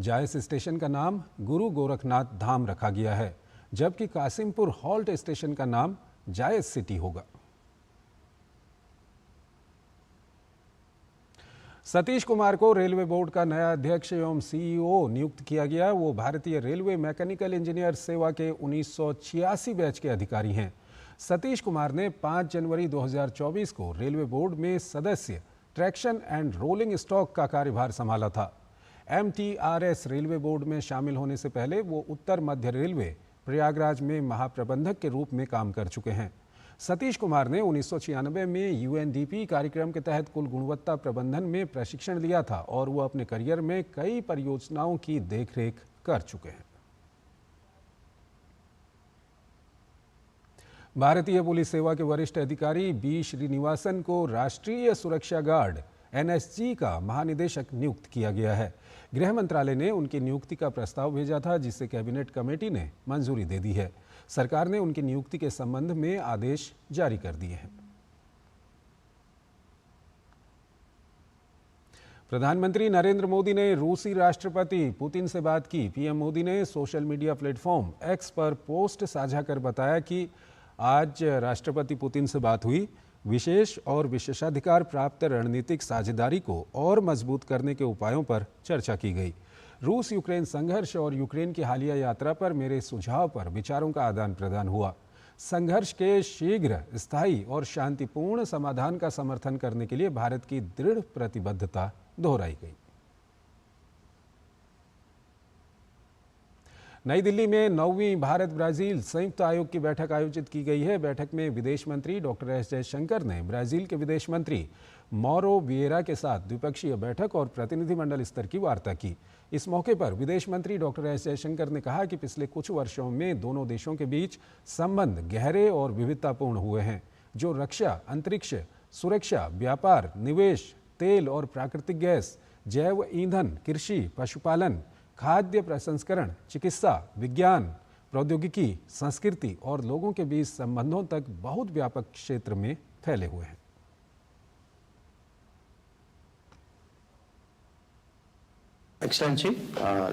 जायस स्टेशन का नाम गुरु गोरखनाथ धाम रखा गया है, जबकि कासिमपुर हॉल्ट स्टेशन का नाम जायस सिटी होगा। सतीश कुमार को रेलवे बोर्ड का नया अध्यक्ष एवं सीईओ नियुक्त किया गया। वो भारतीय रेलवे मैकेनिकल इंजीनियर सेवा के 1986 बैच के अधिकारी हैं। सतीश कुमार ने 5 जनवरी 2024 को रेलवे बोर्ड में सदस्य ट्रैक्शन एंड रोलिंग स्टॉक का कार्यभार संभाला था। MTRS रेलवे बोर्ड में शामिल होने से पहले वो उत्तर मध्य रेलवे प्रयागराज में महाप्रबंधक के रूप में काम कर चुके हैं। सतीश कुमार ने 1996 में UNDP कार्यक्रम के तहत कुल गुणवत्ता प्रबंधन में प्रशिक्षण लिया था और वो अपने करियर में कई परियोजनाओं की देखरेख कर चुके हैं। भारतीय पुलिस सेवा के वरिष्ठ अधिकारी B श्रीनिवासन को राष्ट्रीय सुरक्षा गार्ड NSG का महानिदेशक नियुक्त किया गया है। गृह मंत्रालय ने उनकी नियुक्ति का प्रस्ताव भेजा था, जिसे कैबिनेट कमेटी ने मंजूरी दे दी है। सरकार ने उनकी नियुक्ति के संबंध में आदेश जारी कर दिए हैं। प्रधानमंत्री नरेंद्र मोदी ने रूसी राष्ट्रपति पुतिन से बात की। पीएम मोदी ने सोशल मीडिया प्लेटफॉर्म X पर पोस्ट साझा कर बताया कि आज राष्ट्रपति पुतिन से बात हुई। विशेष और विशेषाधिकार प्राप्त रणनीतिक साझेदारी को और मजबूत करने के उपायों पर चर्चा की गई। रूस यूक्रेन संघर्ष और यूक्रेन की हालिया यात्रा पर मेरे सुझाव पर विचारों का आदान प्रदान हुआ। संघर्ष के शीघ्र, स्थायी और शांतिपूर्ण समाधान का समर्थन करने के लिए भारत की दृढ़ प्रतिबद्धता दोहराई गई। नई दिल्ली में 9वीं भारत ब्राजील संयुक्त आयोग की बैठक आयोजित की गई है। बैठक में विदेश मंत्री डॉक्टर एस जयशंकर ने ब्राजील के विदेश मंत्री मौरो विएरा के साथ द्विपक्षीय बैठक और प्रतिनिधिमंडल स्तर की वार्ता की। इस मौके पर विदेश मंत्री डॉक्टर एस जयशंकर ने कहा कि पिछले कुछ वर्षों में दोनों देशों के बीच संबंध गहरे और विविधतापूर्ण हुए हैं, जो रक्षा, अंतरिक्ष, सुरक्षा, व्यापार, निवेश, तेल और प्राकृतिक गैस, जैव ईंधन, कृषि, पशुपालन, खाद्य प्रसंस्करण, चिकित्सा, विज्ञान, प्रौद्योगिकी, संस्कृति और लोगों के बीच संबंधों तक बहुत व्यापक क्षेत्र में फैले हुए हैं। Excellency,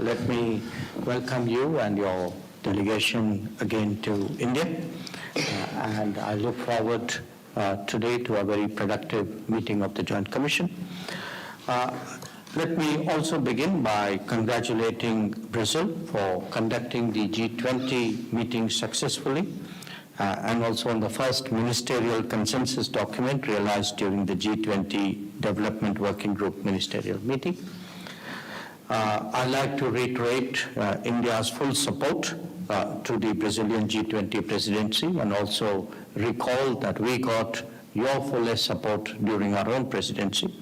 let me welcome you and your delegation again to India, and I look forward today to a very productive meeting of the Joint Commission. Let me also begin by congratulating Brazil for conducting the G20 meeting successfully, and also on the first ministerial consensus document realized during the G20 Development Working Group ministerial meeting. I'd like to reiterate India's full support to the Brazilian G20 presidency, and also recall that we got your fullest support during our own presidency.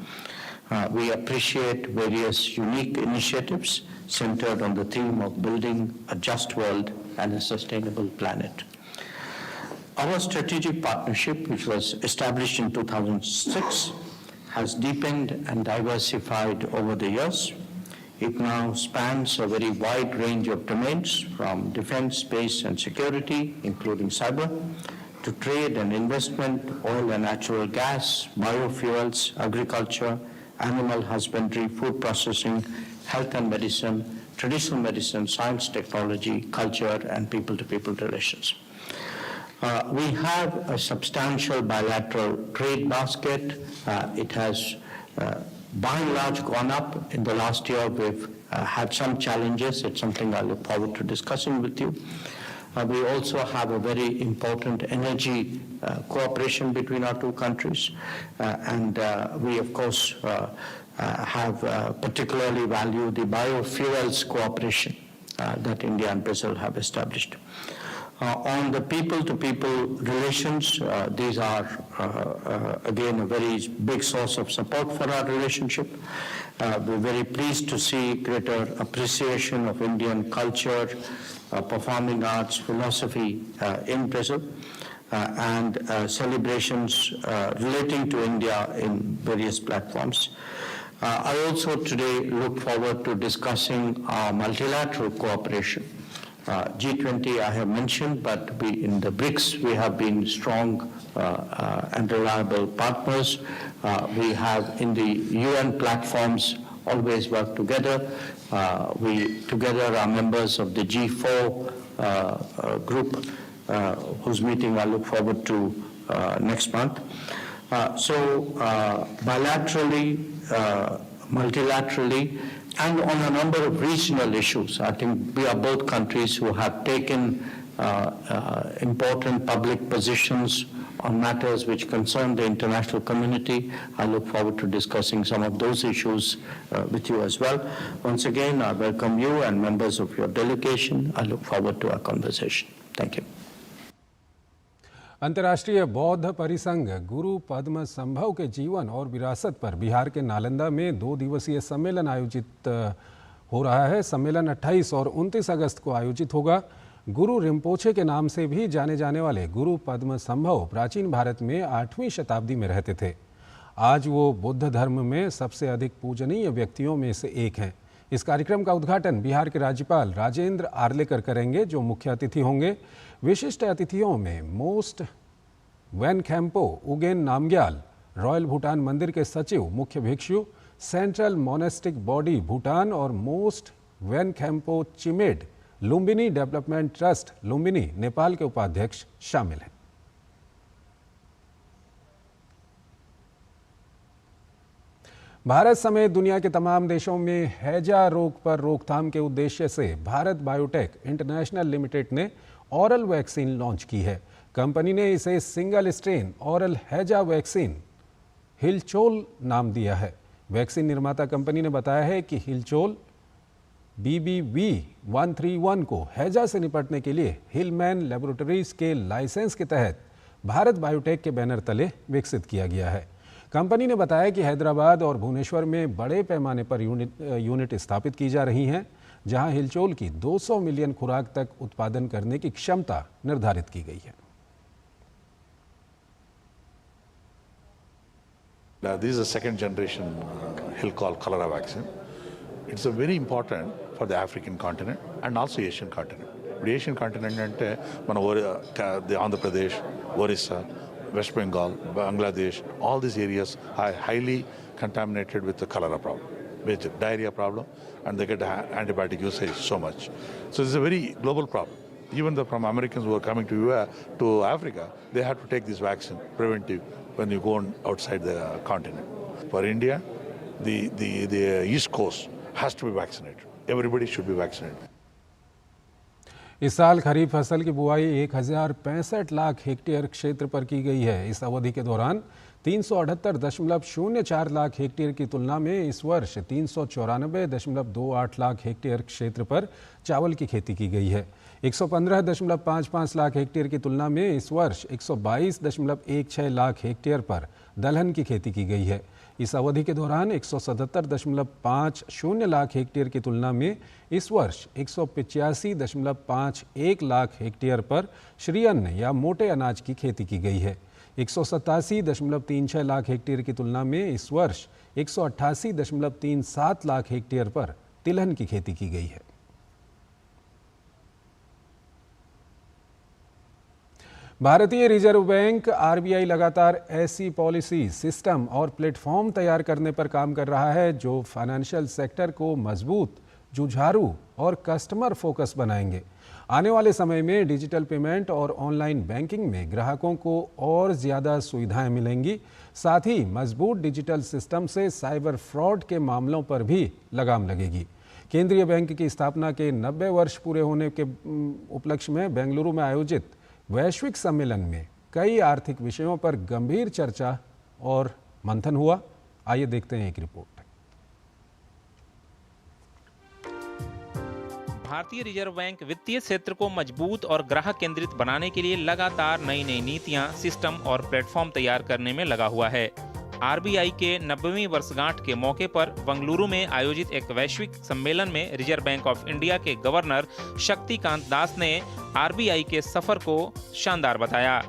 We appreciate various unique initiatives centered on the theme of building a just world and a sustainable planet. Our strategic partnership, which was established in 2006, has deepened and diversified over the years. It now spans a very wide range of domains, from defense, space and security, including cyber, to trade and investment, oil and natural gas, biofuels, agriculture, animal husbandry, food processing, health and medicine, traditional medicine, science, technology, culture, and people-to-people relations. We have a substantial bilateral trade basket. It has by and large gone up. In the last year, we've had some challenges. It's something I look forward to discussing with you. We also have a very important energy cooperation between our two countries, and we of course have particularly value the biofuels cooperation that India and Brazil have established. On the people-to-people relations, these are again a very big source of support for our relationship. We're very pleased to see greater appreciation of Indian culture, performing arts, philosophy in Brazil, and celebrations relating to India in various platforms. I also today look forward to discussing our multilateral cooperation. G20 I have mentioned, but in the BRICS we have been strong and reliable partners. We have in the UN platforms always worked together. We together are members of the G4 group, whose meeting I look forward to next month. So bilaterally, multilaterally, and on a number of regional issues, I think we are both countries who have taken important public positions on matters which concern the international community. I look forward to discussing some of those issues with you as well. Once again, I welcome you and members of your delegation. I look forward to our conversation. Thank you. अंतर्राष्ट्रीय बौद्ध परिसंघ गुरु पद्म संभव के जीवन और विरासत पर बिहार के नालंदा में 2 दिवसीय सम्मेलन आयोजित हो रहा है। सम्मेलन 28 और 29 अगस्त को आयोजित होगा। गुरु रिम्पोछे के नाम से भी जाने जाने वाले गुरु पद्म संभव प्राचीन भारत में 8वीं शताब्दी में रहते थे। आज वो बुद्ध धर्म में सबसे अधिक पूजनीय व्यक्तियों में से एक हैं। इस कार्यक्रम का उद्घाटन बिहार के राज्यपाल राजेंद्र आर्लेकर करेंगे, जो मुख्य अतिथि होंगे। विशिष्ट अतिथियों में मोस्ट वेनखेम्पो उगेन नामग्याल, रॉयल भूटान मंदिर के सचिव मुख्य भिक्षु, सेंट्रल मोनेस्टिक बॉडी भूटान और मोस्ट वेनखेम्पो चिमेड लुम्बिनी डेवलपमेंट ट्रस्ट लुम्बिनी नेपाल के उपाध्यक्ष शामिल हैं। भारत समेत दुनिया के तमाम देशों में हैजा रोग पर रोकथाम के उद्देश्य से भारत बायोटेक इंटरनेशनल लिमिटेड ने ऑरल वैक्सीन लॉन्च की है। कंपनी ने इसे सिंगल स्ट्रेन ऑरल हैजा वैक्सीन हिलचोल नाम दिया है। वैक्सीन निर्माता कंपनी ने बताया है कि हिलचोल BBV131 को हैजा से निपटने के लिए हिलमैन लैबोरेटरीज के लाइसेंस के तहत भारत बायोटेक के बैनर तले विकसित किया गया है। कंपनी ने बताया कि हैदराबाद और भुवनेश्वर में बड़े पैमाने पर यूनिट स्थापित की जा रही हैं, जहां हिलचोल की 200 मिलियन खुराक तक उत्पादन करने की क्षमता निर्धारित की गई है। This is a second generation Hilcol cholera vaccine. It's a very important for the African continent and also Asian continent. The Asian continent ante mana the Andhra Pradesh, Orissa, West Bengal, Bangladesh, all these areas are highly contaminated with the cholera problem, with diarrhea problem, and they get antibiotic usage so much. So it's a very global problem. Even from Americans who are coming to Africa, they have to take this vaccine preventive when you go outside the continent. For India, the East Coast has to be vaccinated. Everybody should be vaccinated. इस साल खरीफ फसल की बुआई 1065 lakh hectare क्षेत्र पर की गई है। इस अवधि के दौरान 378.04 लाख हेक्टेयर की तुलना में इस वर्ष 394.28 लाख हेक्टेयर क्षेत्र पर चावल की खेती की गई है। 115.55 लाख हेक्टेयर की तुलना में इस वर्ष 122.16 लाख हेक्टेयर पर दलहन की खेती की गई है। इस अवधि के दौरान 177.50 लाख हेक्टेयर की तुलना में इस वर्ष 185.51 लाख हेक्टेयर पर श्री अन्न या मोटे अनाज की खेती की गई है। 187.36 लाख हेक्टेयर की तुलना में इस वर्ष 188.37 लाख हेक्टेयर पर तिलहन की खेती की गई है। भारतीय रिजर्व बैंक RBI लगातार ऐसी पॉलिसी, सिस्टम और प्लेटफॉर्म तैयार करने पर काम कर रहा है जो फाइनेंशियल सेक्टर को मजबूत, जुझारू और कस्टमर फोकस बनाएंगे। आने वाले समय में डिजिटल पेमेंट और ऑनलाइन बैंकिंग में ग्राहकों को और ज़्यादा सुविधाएं मिलेंगी। साथ ही मजबूत डिजिटल सिस्टम से साइबर फ्रॉड के मामलों पर भी लगाम लगेगी। केंद्रीय बैंक की स्थापना के 90 वर्ष पूरे होने के उपलक्ष्य में बेंगलुरु में आयोजित वैश्विक सम्मेलन में कई आर्थिक विषयों पर गंभीर चर्चा और मंथन हुआ। आइए देखते हैं एक रिपोर्ट। भारतीय रिजर्व बैंक वित्तीय क्षेत्र को मजबूत और ग्राहक केंद्रित बनाने के लिए लगातार नई नई नीतियां, सिस्टम और प्लेटफॉर्म तैयार करने में लगा हुआ है। RBI के 90वीं वर्षगांठ के मौके पर बेंगलुरु में आयोजित एक वैश्विक सम्मेलन में रिजर्व बैंक ऑफ इंडिया के गवर्नर शक्तिकांत दास ने RBI के सफर को शानदार बताया।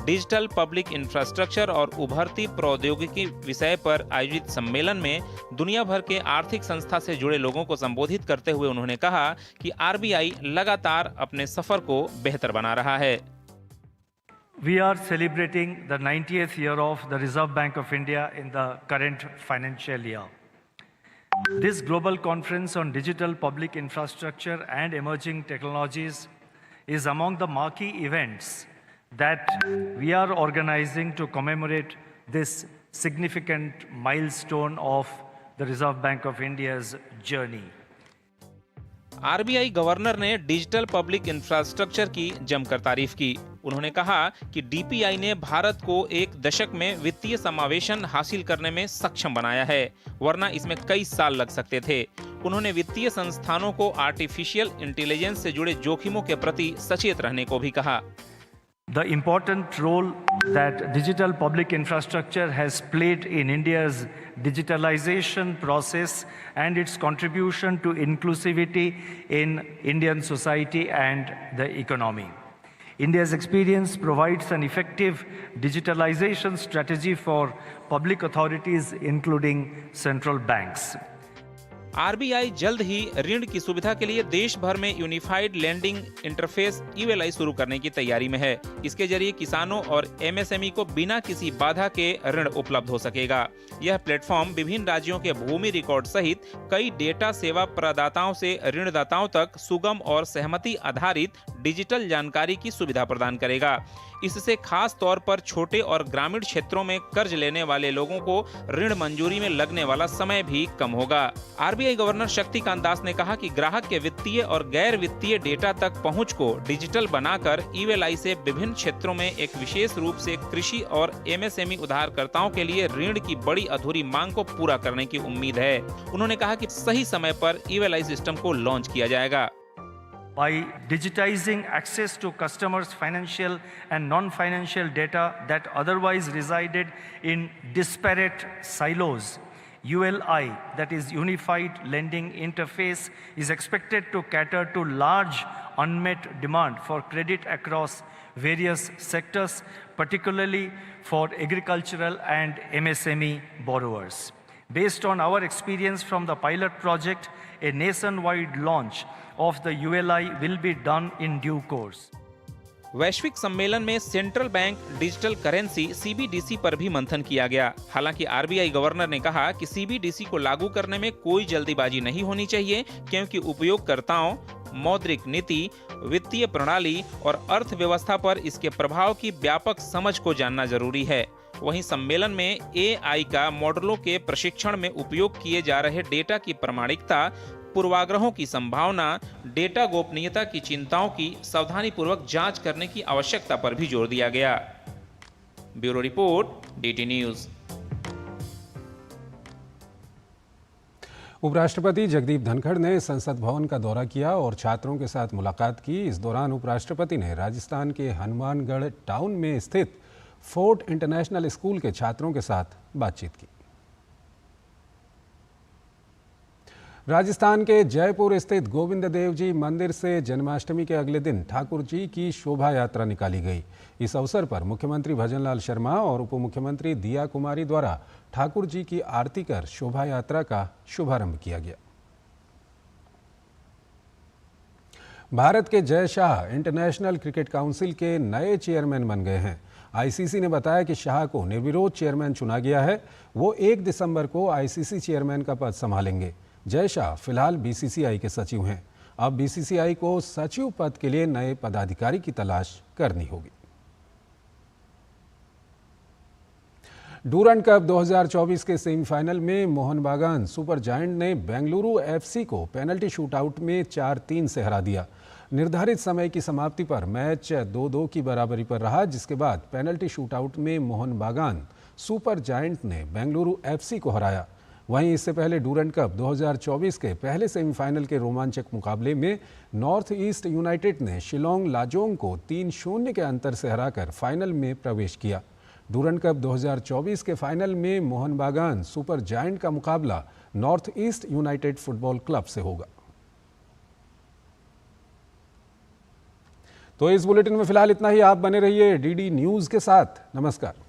डिजिटल पब्लिक इंफ्रास्ट्रक्चर और उभरती प्रौद्योगिकी विषय पर आयोजित सम्मेलन में दुनिया भर के आर्थिक संस्था से जुड़े लोगों को संबोधित करते हुए उन्होंने कहा कि RBI लगातार अपने सफर को बेहतर बना रहा है। We are celebrating the 90th year of the Reserve Bank of India in the current financial year. This global conference on digital public infrastructure and emerging technologies is among the marquee events that we are organizing to commemorate this significant milestone of the Reserve Bank of India's journey. RBI governor ने digital public infrastructure की जमकर तारीफ की। उन्होंने कहा कि DPI ने भारत को एक दशक में वित्तीय समावेशन हासिल करने में सक्षम बनाया है, वरना इसमें कई साल लग सकते थे। उन्होंने वित्तीय संस्थानों को आर्टिफिशियल इंटेलिजेंस से जुड़े जोखिमों के प्रति सचेत रहने को भी कहा। The important role that digital public infrastructure has played in India's digitalization process and its contribution to inclusivity in Indian society and the economy. India's experience provides an effective digitalization strategy for public authorities, including central banks. RBI जल्द ही ऋण की सुविधा के लिए देश भर में unified landing interface ULI शुरू करने की तैयारी में है। इसके जरिए किसानों और MSME को बिना किसी बाधा के ऋण उपलब्ध हो सकेगा। यह प्लेटफॉर्म विभिन्न राज्यों के भूमि रिकॉर्ड सहित कई डेटा सेवा प्रदाताओं से ऋणदाताओं तक सुगम और सहमति आधारित डिजिटल जानकारी की सुविधा प्रदान करेगा। इससे खास तौर पर छोटे और ग्रामीण क्षेत्रों में कर्ज लेने वाले लोगों को ऋण मंजूरी में लगने वाला समय भी कम होगा। RBI RBI governor Shaktikanta Das ने कहा कि ग्राहक के वित्तीय और गैर वित्तीय डेटा तक पहुंच को डिजिटल बनाकर ईवेलाई से विभिन्न क्षेत्रों में एक विशेष रूप से कृषि और एमएसएमई उधारकर्ताओं के लिए ऋण की बड़ी अधूरी मांग को पूरा करने की उम्मीद है। उन्होंने कहा कि सही समय पर ईवेलाई सिस्टम को लॉन्च किया जाएगा। By digitizing access to customers' financial and non-financial data that otherwise resided in disparate silos, ULI, that is Unified Lending Interface, is expected to cater to large unmet demand for credit across various sectors, particularly for agricultural and MSME borrowers. Based on our experience from the pilot project, a nationwide launch of the ULI will be done in due course. वैश्विक सम्मेलन में central bank digital currency CBDC पर भी मंथन किया गया। हालांकि RBI governor ने कहा कि सीबीडीसी को लागू करने में कोई जल्दीबाजी नहीं होनी चाहिए, क्योंकि उपयोगकर्ताओं, मौद्रिक नीति, वित्तीय प्रणाली और अर्थव्यवस्था पर इसके प्रभाव की व्यापक समझ को जानना जरूरी है। वहीं सम्मेलन में एआई का मॉडलों के प्रशिक्षण में उपयोग किए जा रहे डेटा की प्रामाणिकता, पूर्वाग्रहों की संभावना, डेटा गोपनीयता की चिंताओं की सावधानीपूर्वक जांच करने की आवश्यकता पर भी जोर दिया गया। Bureau report, DT news. उपराष्ट्रपति जगदीप धनखड़ ने संसद भवन का दौरा किया और छात्रों के साथ मुलाकात की। इस दौरान उपराष्ट्रपति ने राजस्थान के हनुमानगढ़ टाउन में स्थित फोर्ट इंटरनेशनल स्कूल के छात्रों के साथ बातचीत की। राजस्थान के जयपुर स्थित गोविंद देव जी मंदिर से जन्माष्टमी के अगले दिन ठाकुर जी की शोभा यात्रा निकाली गई। इस अवसर पर मुख्यमंत्री भजनलाल शर्मा और उप मुख्यमंत्री दिया कुमारी द्वारा ठाकुर जी की आरती कर शोभा यात्रा का शुभारंभ किया गया। भारत के Jay Shah international cricket council के नए चेयरमैन बन गए हैं। आईसीसी ने बताया कि शाह को निर्विरोध चेयरमैन चुना गया है। वो 1 दिसंबर को आईसीसी चेयरमैन का पद संभालेंगे। जय शाह फिलहाल बीसीसीआई के सचिव हैं। अब बीसीसीआई को सचिव पद के लिए नए पदाधिकारी की तलाश करनी होगी। डूरंड कप 2024 के सेमीफाइनल में मोहन बागान सुपर जायंट ने बेंगलुरु एफसी को पेनल्टी शूटआउट में 4-3 से हरा दिया। निर्धारित समय की समाप्ति पर मैच 2-2 की बराबरी पर रहा, जिसके बाद पेनल्टी शूटआउट में मोहन बागान सुपर जायंट ने बेंगलुरु एफसी को हराया। वहीं इससे पहले डूरंड कप 2024 के पहले सेमीफाइनल के रोमांचक मुकाबले में नॉर्थ ईस्ट यूनाइटेड ने शिलोंग लाजोंग को 3-0 के अंतर से हराकर फाइनल में प्रवेश किया। डूरंड कप 2024 के फाइनल में मोहन बागान सुपर जायंट का मुकाबला north east United football club से होगा। तो इस बुलेटिन में फिलहाल इतना ही। आप बने रहिए डीडी न्यूज़ के साथ। नमस्कार।